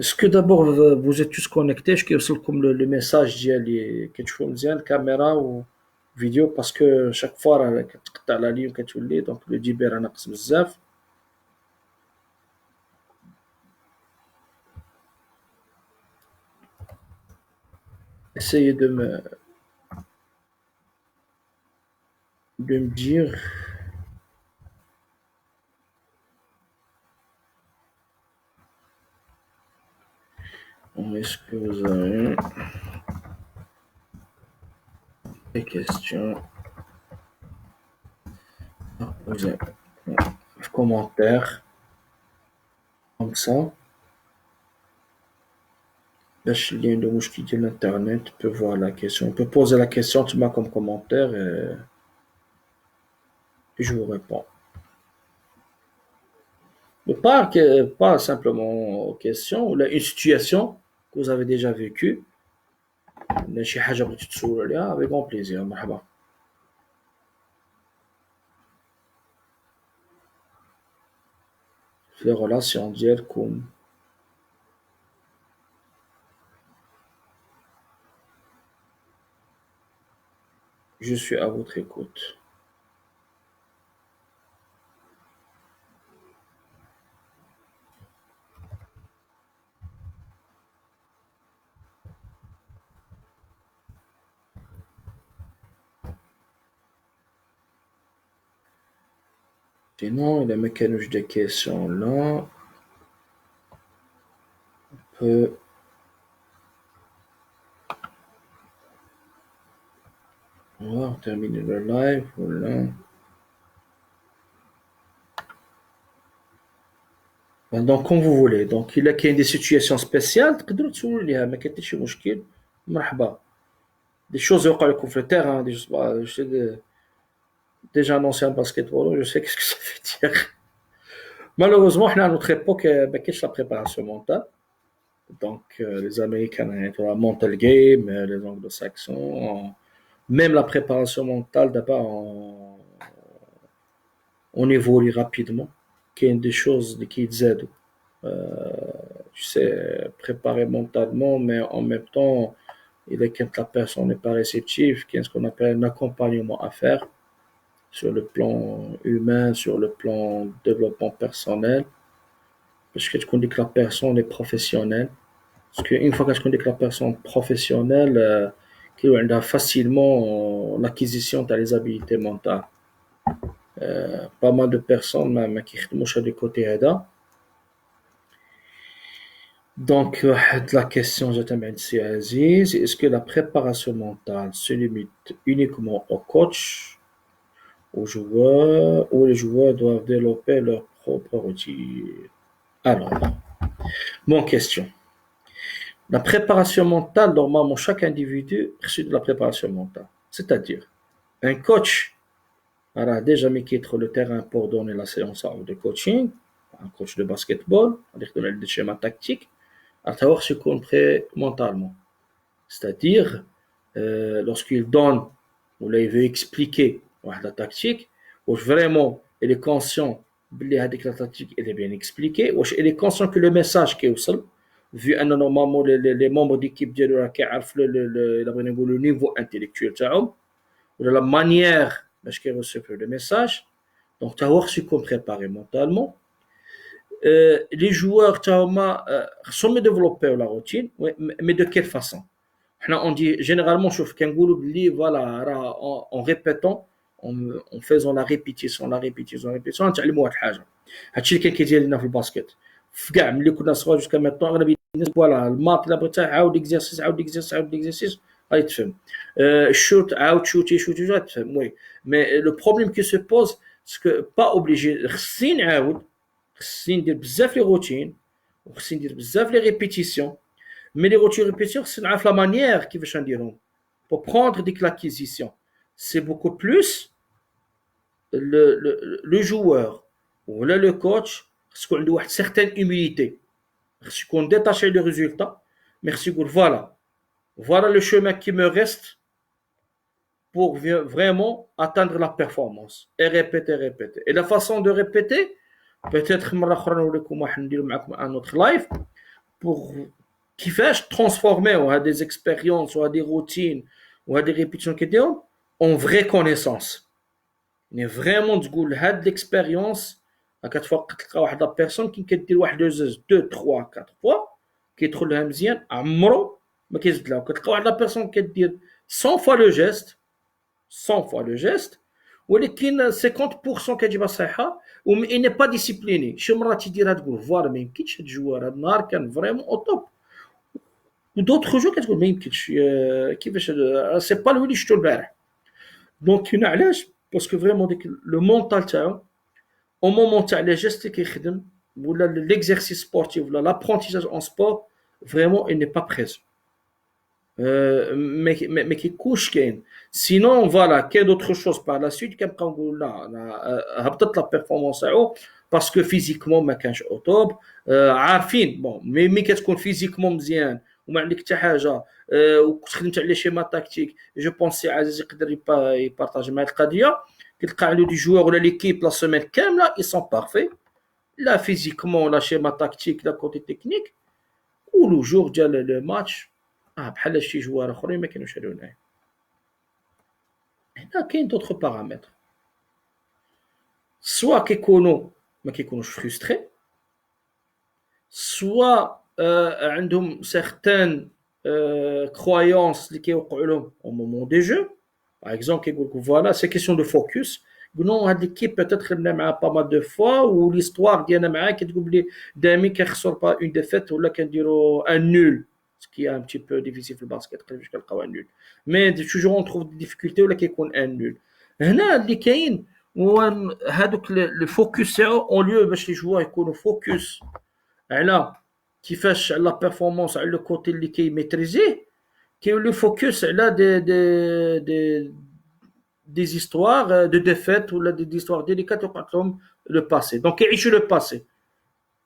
Est-ce que d'abord vous êtes tous connectés? Je كيوصلكم le message ديالي كتشوفوا مزيان الكاميرا و فيديو باسكو chaque fois راه كتقطع لا لين كتولي دونك لو ديبي راه ناقص بزاف. Essayez de me dire est-ce que vous avez des questions à poser. Commentaires comme ça. باش اللي عنده مشكل ديال الانترنت peut voir la question, peut poser la question tu mets comme commentaire et je vous réponds. Mais pas simplement aux questions ou une situation que vous avez déjà vécue. شي حاجة بغيتو تسولوا عليها avec grand plaisir. مرحبا. في les relations ديالكم. Je suis à votre écoute. Sinon, il y a mes canouches de questions là. On peut voir, terminer le live. Voilà. Donc, comme vous voulez. Donc, il y a des situations spéciales. تقدروا تسولوا ليها ما كاين حتى شي مشكل. مرحبا. Des choses يوقعوا لكم في التيران. Je sais déjà un ancien basketballeur, je sais qu'est-ce que ça veut dire. Malheureusement, à notre époque, ما كاينش la préparation mentale. Donc, les Américains, la mental game, les Anglo-Saxons, même la préparation mentale, d'abord, on évolue rapidement. Il y a des choses qui aident. Tu sais, préparer mentalement, mais en même temps, il est quand la personne n'est pas réceptive, qu'il y a ce qu'on appelle un accompagnement à faire sur le plan humain, sur le plan développement personnel. Parce que tu dis que la personne est professionnelle. Parce qu'une fois que tu dis que la personne est professionnelle, qu'il a facilement l'acquisition de les habiletés mentales. Pas mal de personnes même qui sont du côté là. Donc, la question, je t'amène ici, Aziz, est-ce que la préparation mentale se limite uniquement au coach, aux joueurs, ou les joueurs doivent développer leur propre routine? Alors, mon question. La préparation mentale, normalement, chaque individu reçoit de la préparation mentale. C'est-à-dire, un coach a déjà mis quitte le terrain pour donner la séance de coaching, un coach de basketball, avec donner des schémas tactiques, à savoir ce qu'on prépare mentalement. C'est-à-dire, lorsqu'il donne, ou là, il veut expliquer la tactique, ou vraiment, il est conscient que la tactique elle est bien expliquée, ou il est conscient que le message qui est au sol, vu que normalement les membres d'équipe de le niveau intellectuel, ou de la manière dont ils reçoivent le message, donc tu as aussi qu'on prépare mentalement. Les joueurs sont développés la routine, mais de quelle façon? On dit généralement, je fais voilà, en répétant, en faisant la répétition, on تعلموا واحد الحاجه. هادشي اللي كان كيدير لنا في الباسكت. في ملي كنا صغار jusqu'à maintenant, voilà, المات اللي بغيتها عاود اكزرسيس هاي تفهم. shoot out shoot out تفهم oui. Mais le problème qui se pose c'est que pas obligé خصني نعاود خصني ندير بزاف لي روتين وخصني ندير بزاف لي ريبيتيسيون. Mais les routines répétitions, c'est la manière qui veut changer. Pour prendre des l'acquisition, c'est beaucoup plus le joueur ou là, le coach, parce qu'on doit une certaine humilité. Parce qu'on détache le résultat, merci voilà le chemin qui me reste pour vraiment atteindre la performance. Et répéter, répéter. Et la façon de répéter, peut-être un autre live, pour كيفاش transformer des expériences ou des routines ou des répétitions كديرهم en vraie connaissance. يعني vraiment تقول هاد l'expérience كتفوق تلقى واحد لا بيرسون كي كدير واحد جوج 2 3 4 فوا كيدخل لها مزيان عمرو ما كيزيد لها. كتلقى واحد لا بيرسون كدير 100 fois le geste 100 fois le geste ولكن 50% كتجيبها صحيحه و il n'est pas discipliné. شي مرات يديرها تقول فوالا ما يمكنش هاد الجوار هاد النهار كان فريمون او توب ودوطخ جو كتقول ما يمكنش كيفاش سي با لو اللي شفتو البارح. دونك هنا علاش باسكو فريمون ديك لو مونطال تاعو او مومون تاع لي جيست اللي كيخدم ولا ليكزارسيس سبورتيف ولا لابرونتيساج اون سبور فريمون il n'est pas présent. ما كيكونش كاين سينون فوالا كاين دوطخ شوز بار لا سويت كنبقاو نقولوا لا هبطت لا بيرفورمانس تاعو باسكو فيزيكمون ما كانش او توب. عارفين بون مي كتكون فيزيكمون مزيان وما عندك حتى حاجه وخدمت على شيما تاكتيك. جو بونسي عزيز يقدر يبارطاجي مع القضيه. كتلقى عنده دي جوار ولا ليكيب لا سيمين كامله اي سون بارفي لا فيزيكمون لا شيما تاكتيك لا كوتي تكنيك ولو جور ديال لو ماتش بحال شي جوار اخرين ما كانوش هادوناي. هنا كاين دوطخ بارامتر سوا كيكونوا ما كيكونوش فريستري سوا عندهم certaines croyances اللي كيوقعوا لهم au moment des jeux. Par exemple كيقول لك voilà c'est question de focus. يقولوا هاد l'équipe peut-être خدمنا معاه pas mal de fois و l'histoire ديالنا معاه كتقول بلي دائما كنخسر با une défaite ولا كنديروا un nul ce qui est un petit peu difficile في الباسكت قليل باش كنلقاو un nul mais toujours on trouve des difficultés ولا كيكون un nul. هنا اللي كاين هو هادوك لو فوكس تاعو اون ليو باش لي جوار يكونوا فوكس على كيفاش على لا بيرفورمانس على لو كوتي اللي كيميتريزيه كيولي فوكس على دي زيستوار دو ديفيت ولا دي زيستوار ديليكات وقعت لهم لو باسي. دونك كيعيشوا لو باسي.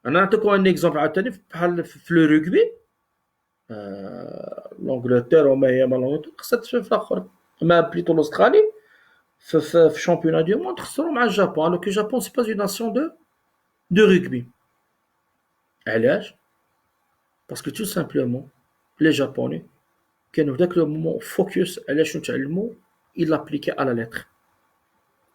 انا نعطيكم ان اكزومبل عاوتاني بحال في لو رugby لونجلتير وما هي ما خصها في الاخر ما بليتو الاسترالي في شامبيون دو موند خسروا مع الجابون alors que le Japon c'est pas une nation de rugby. علاش؟ parce que tout simplement les japonais كانوا في ذاك لو مومون فوكس على شنو تعلموا ils l'appliquaient à la lettre.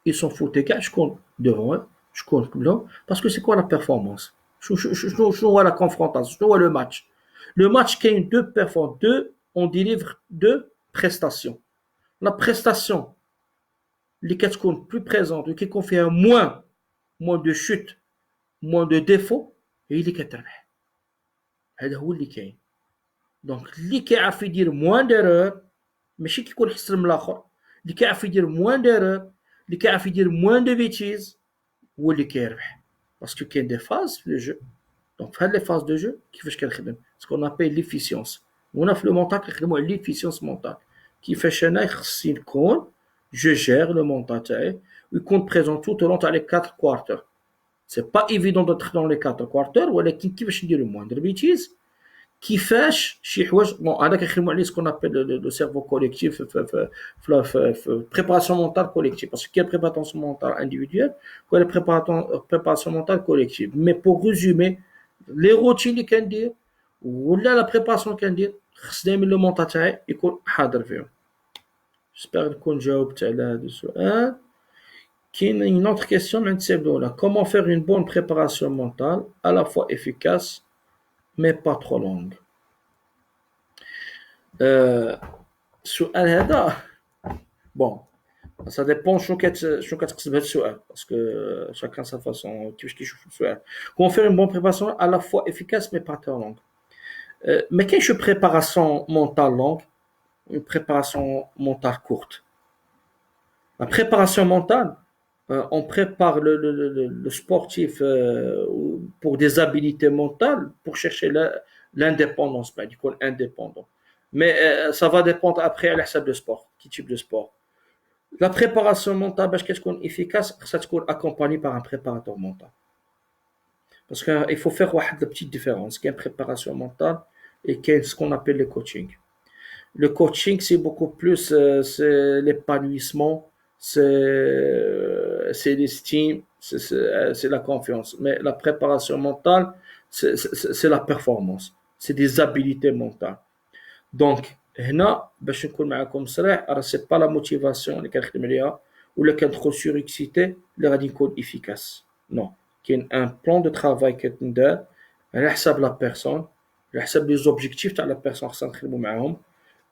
ils s'en foutaient كاع شكون devant شكون قبلهم parce que c'est quoi la performance شنو هو la confrontation شنو هو le match كاين deux on délivre deux prestations. la prestation اللي كتكون plus présente اللي كيكون فيها moins de chute moins de défauts هي اللي كتربح. هذا هو اللي كاين. دونك اللي كيعرف يدير موان ديرور ماشي كيكون احسن من الاخر. اللي كيعرف يدير موان ديرور اللي كيعرف يدير موان دو بيتيز هو اللي كيربح. باسكو كاين دي فاز في لو جو. دونك في هاد لي فاز دو جو كيفاش كنخدم سكون ابي ليفيسيونس. هنا في لو مونطال كنخدموا على ليفيسيونس مونطال. كيفاش انا خصني نكون جو جير لو مونطال تاعي ويكون بريزون tout au long تاع لي 4 كوارتر. C'est pas évident d'être dans les 4 quarters ولكن كيفاش نديرو موندر بيتيز كيفاش شي حوايج بون هذا كنخدموا عليه سكون ابل لو سيرفو كوليكتيف في بريباراسيون مونتال كوليكتيف باسكو كاين بريباراسيون مونتال انديفيدويل ولا بريباراسيون مونتال كوليكتيف. مي بور ريزومي لي روتين اللي كندير ولا لا بريباراسيون كندير خص دائما لو مونتال تاعي يكون حاضر فيهم. جيسبر نكون جاوبت على هذا السؤال. Une autre question, comment faire une bonne préparation mentale à la fois efficace mais pas trop longue. السؤال هذا bon ça dépend شنو كتقصد بهذا السؤال parce que chacun sa façon كيفاش كيشوف السؤال. Comment faire une bonne préparation à la fois efficace mais pas trop longue. ما كاينش préparation mentale longue une préparation mentale courte. La préparation mentale, on prépare le sportif pour des habilités mentales pour chercher l'indépendance, ben, du coup, indépendant. Mais ça va dépendre après à l'hsab de sport, quel type de sport. La préparation mentale, ben, qu'est-ce qu'on est efficace, ça être accompagné par un préparateur mental. Parce qu'il faut faire une petite différence, qu'il y a une préparation mentale et qu'il y a ce qu'on appelle le coaching. Le coaching, c'est beaucoup plus c'est l'épanouissement, c'est l'estime, c'est la confiance. Mais la préparation mentale, c'est la performance. C'est des habiletés mentales. Donc, هنا باش نكون معكم صريح راه سي با لا موتيفاسيون اللي كنخدم عليها ولا كنت سوريكسيتي اللي غادي نكون افيكاس نو كاين ان بلان دو ترافاي كتندار على حساب لا بيرسون على حساب لي زوبجيكتيف تاع لا بيرسون خصنا نخدموا معاهم.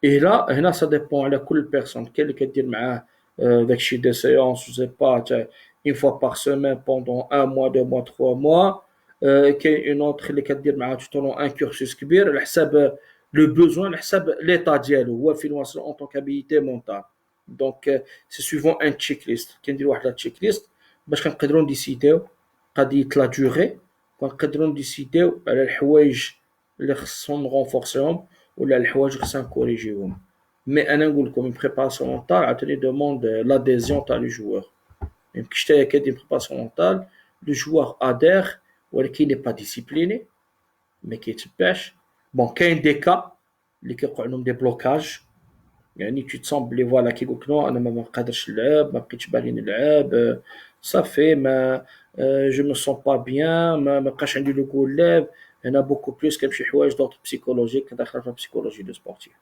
Et là, هنا ça dépend على كل personne. كاين اللي كدير معاه داكشي دي séances, je sais pas, une fois par semaine pendant un mois, 2 mois, 3 mois. كاين une autre اللي كدير معاه tout au long un cursus كبير على حساب le besoin, على حساب l'état ديالو هو فين واصل en tant qu'habilité mentale. Donc c'est souvent un checklist. كندير واحد لا checklist باش كنقدروا نديسيديو قضية لا durée كنقدروا نديسيديو على الحوايج اللي خصهم نغونفورسيهم ولا الحوايج اللي خصنا نكوريجيوهم. مي انا نقول لكم بريباراسيون مونتال عاوتاني دوموند لاديزيون تاع لي جوور. يمكن حتى كدير بريباراسيون مونتال لو جوار ادير ولكن ني با ديسيبليني ما كيتبعش. بون كاين دي كا اللي كيوقع لهم دي بلوكاج يعني تو تصون بلي فوالا كيقول لك نو انا ما قادرش نلعب ما بقيتش باغي نلعب صافي ما جو مو سون با بيان ما بقاش عندي لو كول لعب. هنا بوكو بلوس كاين شي حوايج دوطر بسيكولوجيك كداخله في البسيكولوجي دو سبورتيف.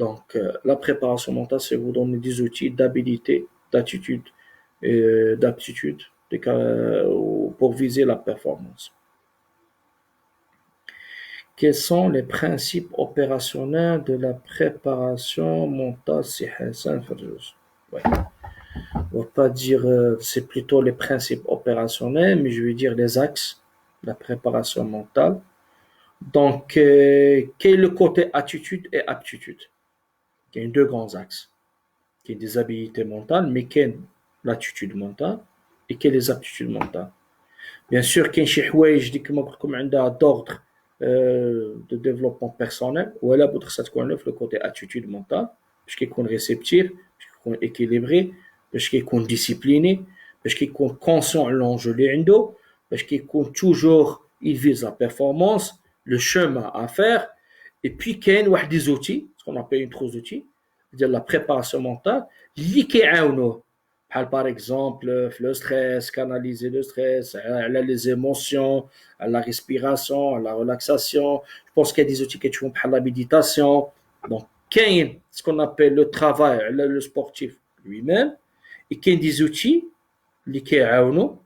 Donc, la préparation mentale, c'est vous donner des outils d'habilité, d'attitude et d'aptitude pour viser la performance. Quels sont les principes opérationnels de la préparation mentale? Ouais. On va pas dire, c'est plutôt les principes opérationnels, mais je vais dire les axes de la préparation mentale. Donc, quel est le côté attitude et aptitude? Il y a deux grands axes. Il y a des habilités mentales, mais quelle est l'attitude mentale et quelles les aptitudes mentales. Bien sûr, il y a des choses comme d'ordre de développement personnel, ou là, le côté attitude mentale, parce qu'il est réceptif, parce qu'il est équilibré, parce qu'il est discipliné, parce qu'il est conscient de l'enjeu, parce qu'il est toujours, il vise la performance, le chemin à faire, et puis il y a des outils, ce qu'on appelle une trousse d'outils, c'est-à-dire la préparation mentale, qui aident par exemple le stress, canaliser le stress, les émotions, la respiration, la relaxation. Je pense qu'il y a des outils qui font par la méditation. Donc, il y a ce qu'on appelle le travail, le sportif lui-même, et il y a des outils qui aident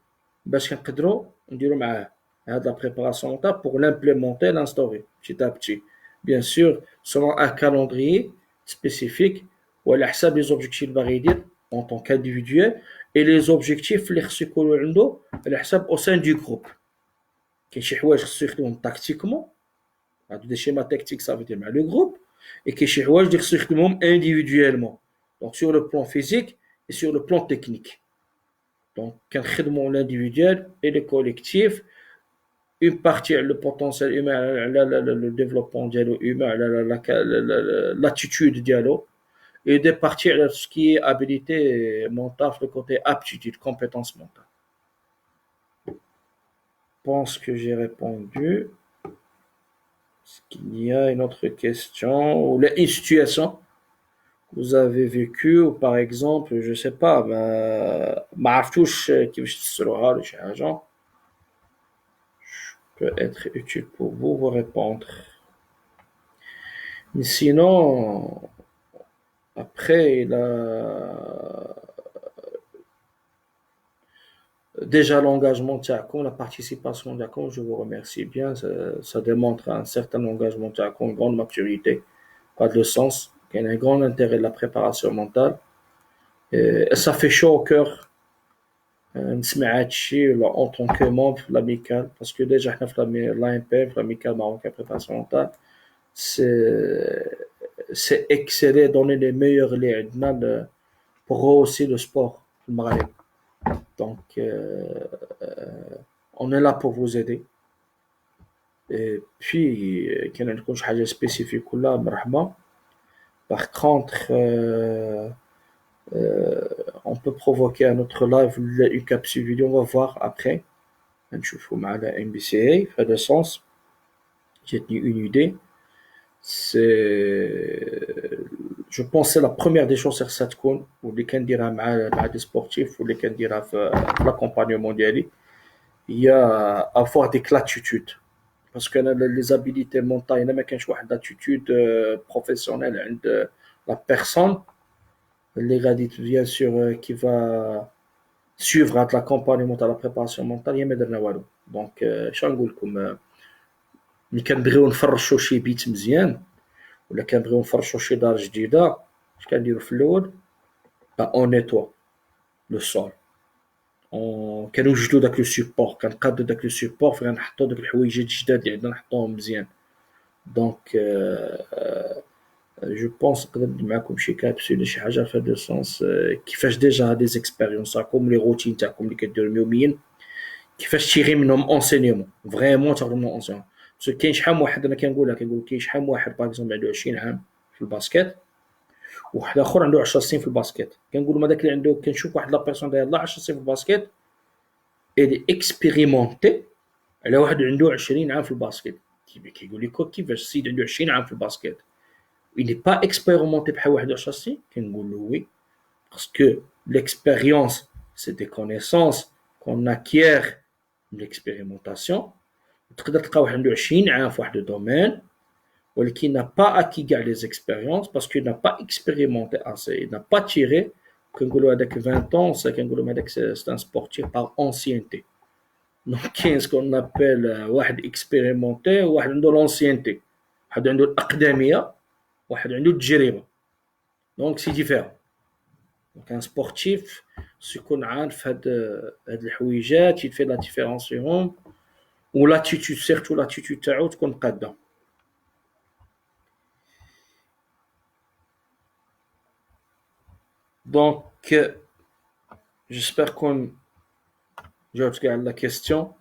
باش نقدروا نديروا معاه هذه la préparation mentale pour l'implémenter, l'instaurer petit à petit. Bien sûr, selon un calendrier spécifique ou à حساب les objectifs باغي en tant qu'individuel et les objectifs اللي خصو يكونوا عنده على حساب au sein du groupe. كاين شي حوايج خصو يخدمهم تاكتيكمون هادو دي شيما تاكتيك ça veut dire مع le groupe et كاين شي حوايج اللي خصو يخدمهم individuellement donc sur le plan physique et sur le plan technique. Donc كنخدموا l'individuel et le collectif une partie le potentiel humain le développement ديالو humain l'attitude ديالو et de partir de ce qui est habilité mentale, le côté aptitude, compétence mentale. Je pense que j'ai répondu. Est-ce qu'il y a une autre question ou une situation que vous avez vécue ou par exemple, je sais pas, ما عرفتوش كيفاش تفسروها ولا شي حاجة. Je peux être utile pour vous répondre. Mais sinon, après, déjà l'engagement تاعكم, la participation تاعكم, je vous remercie bien. Ça démontre un certain engagement تاعكم, une grande maturité, pas de sens, qu'il y a un grand intérêt de la préparation mentale. Et ça fait chaud au cœur نسمع هادشي en tant que membre de l'amicale, parce que déjà حنا في l'AMP, في l'amicale marocaine préparation mentale, c'est c'est exceller, donner les meilleurs اللي عندنا pour rehausser le sport في المغرب. Donc, on est là pour vous aider. Et puis, كان عندكم شي حاجة spécifique ولا مرحبا. Par contre, on peut provoquer un autre live, une capsule vidéo, on va voir après. نشوفوا مع la MBCA في هذا السens. J'ai une idée. Je pense que c'est la première des choses sur تكون واللي كنديرها مع des sportifs واللي كنديرها في l'accompagnement ديالي هي avoir des platitudes. Parce que les habilités mentales, il n'y a pas une attitude professionnelle عند la personne bien sûr qui va suivre l'accompagnement à la préparation mentale, il y a pas والو. Donc شنو نقول لكم ملي كنبغيو نفرشوا شي بيت مزيان ولا كنبغيو نفرشوا شي دار جديده اش كنديروا في الاول اون نيتوا لو سول كنوجدوا داك لو سيبور كنقادوا داك لو سيبور فين نحطوا داك الحوايج الجداد اللي عندنا نحطوهم مزيان دونك جو بونس نقدر ندير معكم شي كابسول شي حاجه في هذا السونس كيفاش ديجا هاد لي زيكسبيريونس تاعكم لي روتين تاعكم اللي كديروا يوميا كيفاش تيغي منهم اونسينيومون فريمون تاخذوا منهم اونسينيومون باسكو كاين شحال من واحد انا كنقول كاين شحال من واحد باغ اكزومبل عنده 20 عام في الباسكيت وواحد اخر عنده 10 سنين في الباسكيت كنقول ما داك اللي عنده كنشوف واحد لا بيرسون داير 10 سنين في الباسكيت اي اكسبيريمونتي على واحد عنده 20 عام في الباسكيت كيقول لي كيفاش السيد عنده 20 عام في الباسكيت il n'est pas expérimenté بحال واحد 10 سنين كنقول له وي باسكو l'expérience c'est des connaissances qu'on acquiert de l'expérimentation تقدر تلقى واحد عنده 20 عام في واحد الدومين ولكن n'a pas acquis كاع les expériences parce qu'il n'a pas expérimenté assez il n'a pas tiré كنقولوا هذاك 20 ans كنقولوا هذاك c'est un sportif par ancienneté donc كاين ce qu'on appelle واحد expérimenté وواحد عنده l'ancienneté واحد عنده الأقدمية واحد عنده التجربة donc c'est différent donc un sportif يكون عارف هاد الحويجات يفي لا ديفيرونس فيهم ou l'attitude, surtout l'attitude تاعو تكون قادة. Donc, j'espère qu'on جاوبت كاع على la question.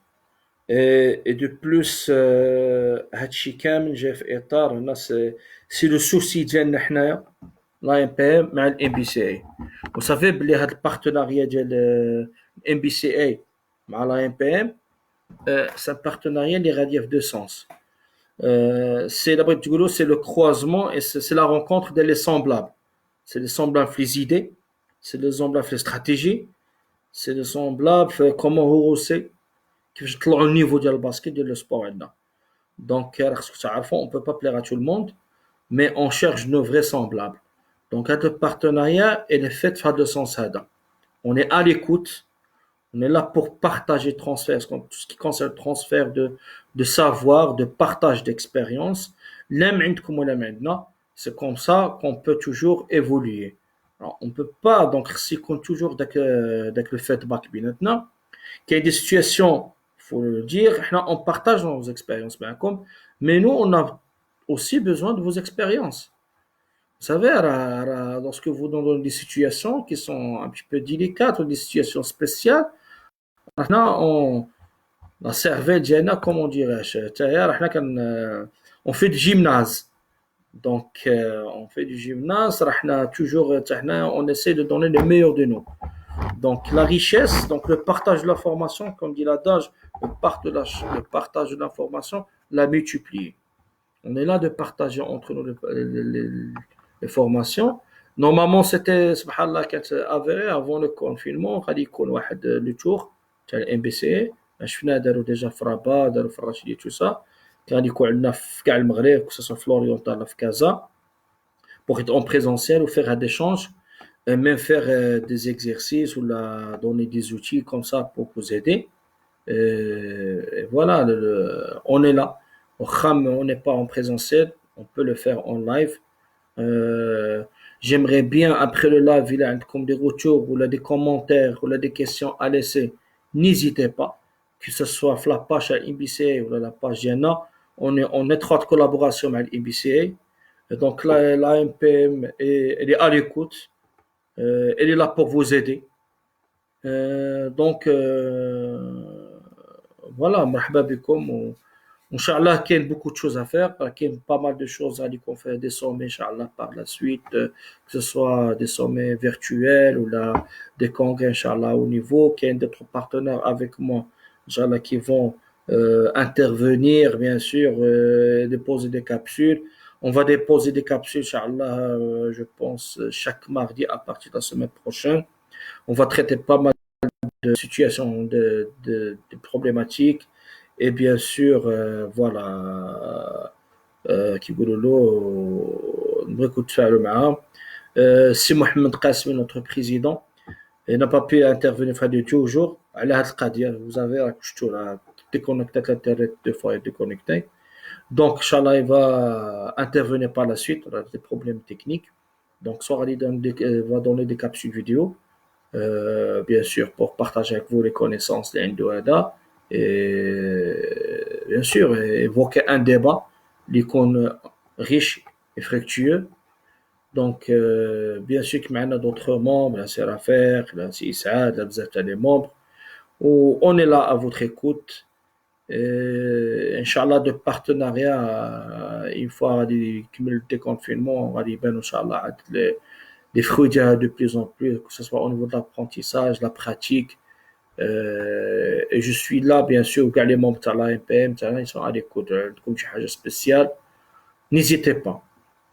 Et de plus, هادشي كامل جا في إطار هنا سي لو سوسي ديالنا حنايا لا ام بي ام مع الام بي سي اي. وصافي بلي هاد البارتناريا ديال الام بي سي اي مع لا ام بي ام c'est un partenariat qui radie de sens. C'est le croisement et c'est la rencontre des semblables. C'est les semblables les idées, c'est les semblables les stratégies, c'est les semblables comment rehausser كيفاش نطلعوا النيفو ديال الباسكيت ديال لو سبور عندنا. Donc خصكم تعرفوا on peut pas plaire à tout le monde mais on cherche nos vrais semblables. Donc هذا partenariat il est fait في هذا السنس هذا. On est à l'écoute. On est là pour partager transfert, tout ce qui concerne le transfert de savoir, de partage d'expérience. C'est comme ça qu'on peut toujours évoluer. Alors, on ne peut pas, donc, si on toujours avec le feedback maintenant, qu'il y a des situations, il faut le dire, on partage nos expériences, mais nous, on a aussi besoin de vos expériences. Vous savez, lorsque vous dans des situations qui sont un petit peu délicates ou des situations spéciales, on la cervelle ديالنا comment dirais-je on fait du gymnase donc on fait du gymnase toujours on essaie de donner le meilleur de nous donc la richesse donc le partage de l'information comme dit l'adage le partage de l'information la multiplier on est là de partager entre nous les formations normalement c'était subhanallah كانت avéré avant le confinement غادي يكون واحد le tour تاع الام بي سي شفنا داروا ديجا في رابا داروا في الرشيديه تو سا كان يكون عندنا في كاع المغرب كسا في لوريونتال في كازا pour être en présentiel ou faire des échanges et même faire des exercices ou la donner des outils comme ça pour vous aider et voilà on est là on n'est pas en présentiel on peut le faire en live j'aimerais bien après le live il y a comme des retours ou là des commentaires ou là des questions à laisser n'hésitez pas, que ce soit la page à l'IBCA ou la page Diana, on est en étroite collaboration avec l'IBCA. Et donc la MPM, elle est à l'écoute, elle est là pour vous aider. Donc, voilà, مرحبا بكم. Inch'Allah, il y a beaucoup de choses à faire, il y a pas mal de choses à aller qu'on fait des sommets, Inch'Allah, par la suite, que ce soit des sommets virtuels ou là, des congrès, Inch'Allah, au niveau, qu'il y a d'autres partenaires avec moi, Inch'Allah, qui vont intervenir, bien sûr, déposer des capsules. On va déposer des capsules, Inch'Allah, je pense, chaque mardi à partir de la semaine prochaine. On va traiter pas mal de situations, de problématiques. Et bien sûr, voilà, qui si Mohamed Qasmi, notre président, il n'a pas pu intervenir fin de jours, vous avez déconnecté l'internet deux fois et déconnecté. Donc, Inch'Allah, il va intervenir par la suite, on a des problèmes techniques. Donc, soit il va donner des capsules vidéo, bien sûr, pour partager avec vous les connaissances de l'Indoada et bien sûr, évoquer un débat, l'icône riche et fructueux. Donc, bien sûr qu'il y a d'autres membres, la Serafer, la CISA, la Bzata des membres, où on est là à votre écoute. Inch'Allah, de partenariat, une fois le déconfinement, on va dire, ben, Inch'Allah, les fruits de plus en plus, que ce soit au niveau de l'apprentissage, la pratique. Et je suis là, bien sûr, car les membres de la MPM, ils sont à l'écoute comme chose spéciale. N'hésitez pas.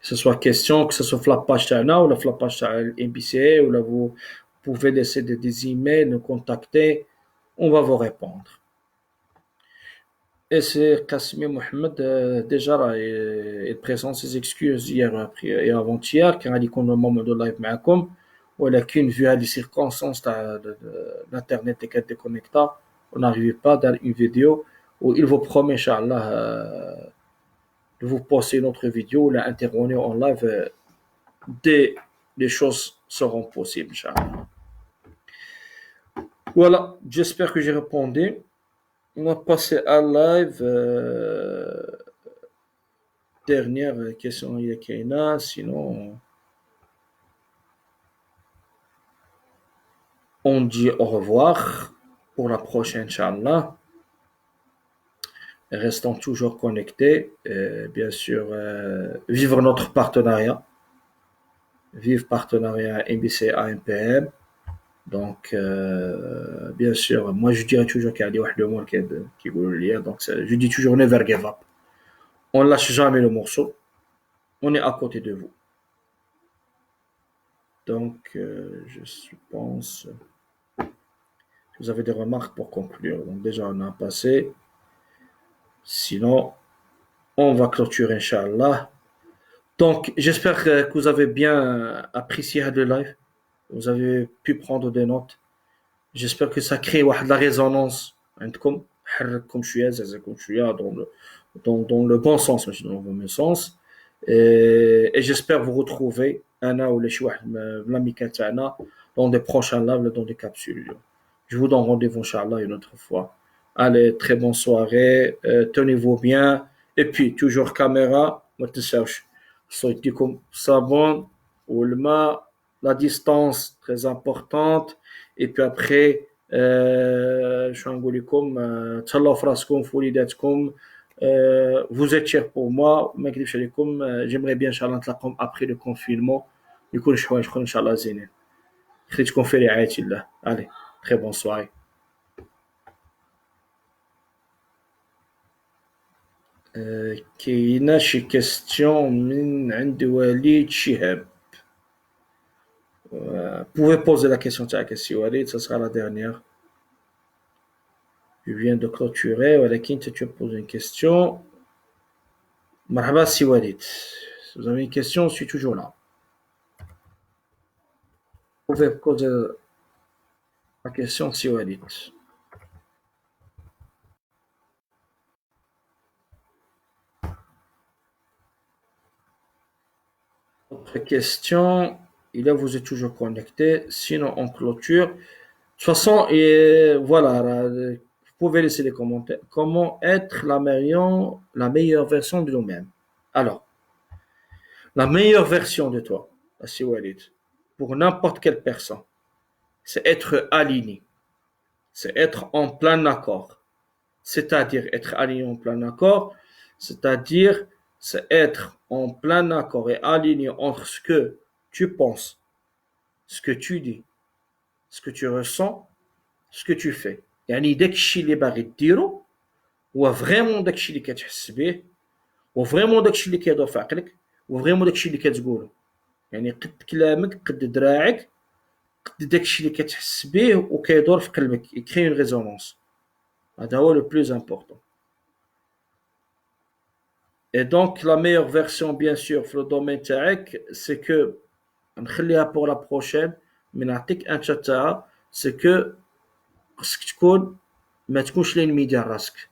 Que ce soit question, que ce soit la page Tana ou la page MBCA, ou là vous pouvez laisser des emails, nous contacter. On va vous répondre. Et c'est Kassimi Mohamed, déjà, là, il présente ses excuses hier et avant-hier, car il dit qu'on a un moment de live avec vous. ولكن vu les circonstances l'internet est déconnecté, on n'arrive pas dans une vidéo où il vous promet, Inch'Allah, de vous poster une autre vidéo, là, intervenir en live dès les choses seront possibles, Inch'Allah. Voilà, j'espère que j'ai répondu. On va passer à live. Dernière question, il y a sinon on dit au revoir pour la prochaine, Inch'Allah. Restons toujours connectés. Bien sûr, vivre notre partenariat. Vive partenariat MBC AMPM. Donc, bien sûr, moi je dirais toujours qu'il y a des gens qui veulent lire. Donc, je dis toujours never give up. On ne lâche jamais le morceau. On est à côté de vous. Donc, je pense que vous avez des remarques pour conclure. Donc, déjà, on a passé. Sinon, on va clôturer, Inch'Allah. Donc, j'espère que vous avez bien apprécié le live. Vous avez pu prendre des notes. J'espère que ça crée de la résonance. Comme je suis dans le bon sens, mais dans le mauvais sens. Et j'espère vous retrouver, Anna ou les choix, l'amical Tana, dans des prochains lives, dans des capsules. Je vous donne rendez-vous, Inch'Allah, une autre fois. Allez, très bonne soirée. Tenez-vous bien. Et puis, toujours caméra. ما تنساوش صوتكم صابون والماء, la distance très importante. Et puis après, شو نقول لكم, تهلاو في راسكم في وليداتكم. Vous êtes chers pour moi, ما نكذبش عليكم. J'aimerais bien, Inch'Allah, نتلاقاو après le confinement. يكون شوية إن شاء الله زينين. خليتكم في رعاية الله. Allez, très bonne soirée. كاينه شي كيستيون من عند وليد شهاب. Pouvez poser la question تاعك سي وليد, ça sera la dernière. Je viens de clôturer, ولكن tu as posé une question. مرحبا سي وليد. Si vous avez une question, je suis toujours là. Vous pouvez poser la question سي وليد. Autre question. Et là, vous êtes toujours connecté. Sinon, on clôture. De toute façon, et voilà, vous pouvez laisser les commentaires. Comment être la meilleure version de nous-mêmes? Alors, La meilleure version de toi, c'est Walid, pour n'importe quelle personne, c'est être aligné, c'est être en plein accord. C'est-à-dire être aligné en plein accord, c'est-à-dire c'est être en plein accord et aligné entre ce que tu penses, ce que tu dis, ce que tu ressens, ce que tu fais. يعني داك الشيء اللي باغي ديرو هو فريمون داك الشيء اللي كتحس به وفريمون داك الشيء اللي كيدور في عقلك وفريمون داك الشيء اللي كتقوله يعني قد كلامك قد دراعك قد داك الشيء اللي كتحس به وكيدور في قلبك يكري اون ريزونانس هذا هو لو بلوز امبورطون. Et donc, la meilleure version, bien sûr, في le domaine تاعك, c'est que, نخليها pour la prochaine, mais نعطيك un chat تاعها, c'est que, خصك تكون, ما تكونش l'ennemi ديال راسك.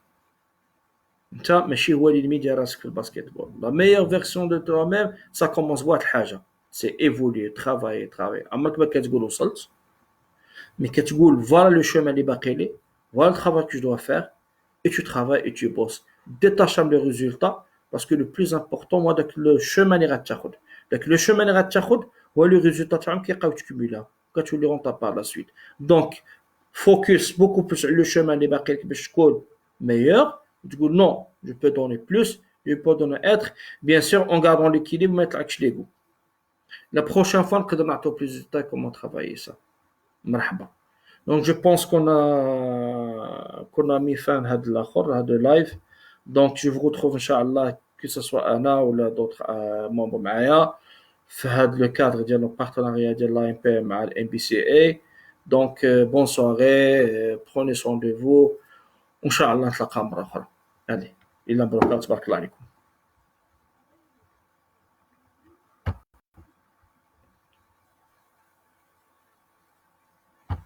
انت ماشي هو l'ennemi ديال راسك في الباسكتبول. La meilleure version de toi-même, ça commence بواحد الحاجة. C'est évoluer, travailler. عمرك ما كتقول وصلت, mais كتقول voilà le chemin اللي باقي لي, voilà le travail que je dois faire, et tu travailles et tu bosses. Détachant le résultat, parce que le plus important, moi, le chemin اللي غتاخد. Donc, le chemin اللي غتاخد هو le résultat تاعهم كيبقاو يتكملوا كتولي رونطا par la suite. Donc, focus beaucoup plus sur le chemin اللي باقي لك باش تكون meilleur. تقول non, je peux donner plus, je peux donner être, bien sûr en gardant l'équilibre, ما يطلعكش l'ego. La prochaine fois, نقدر نعطيو plus de détails comment travailler ça. مرحبا. Donc je pense qu'on a mis fin à de live. Donc je vous retrouve Inch'Allah que ce soit Anna ou d'autres membres معايا في هذا le cadre ديال le partenariat ديال l'AMP مع ال NBCA. Donc bonne soirée, prenez soin de vous. Inch'Allah نتلاقاو مرة أخرى. Allez, إلا بركات تبارك الله عليكم.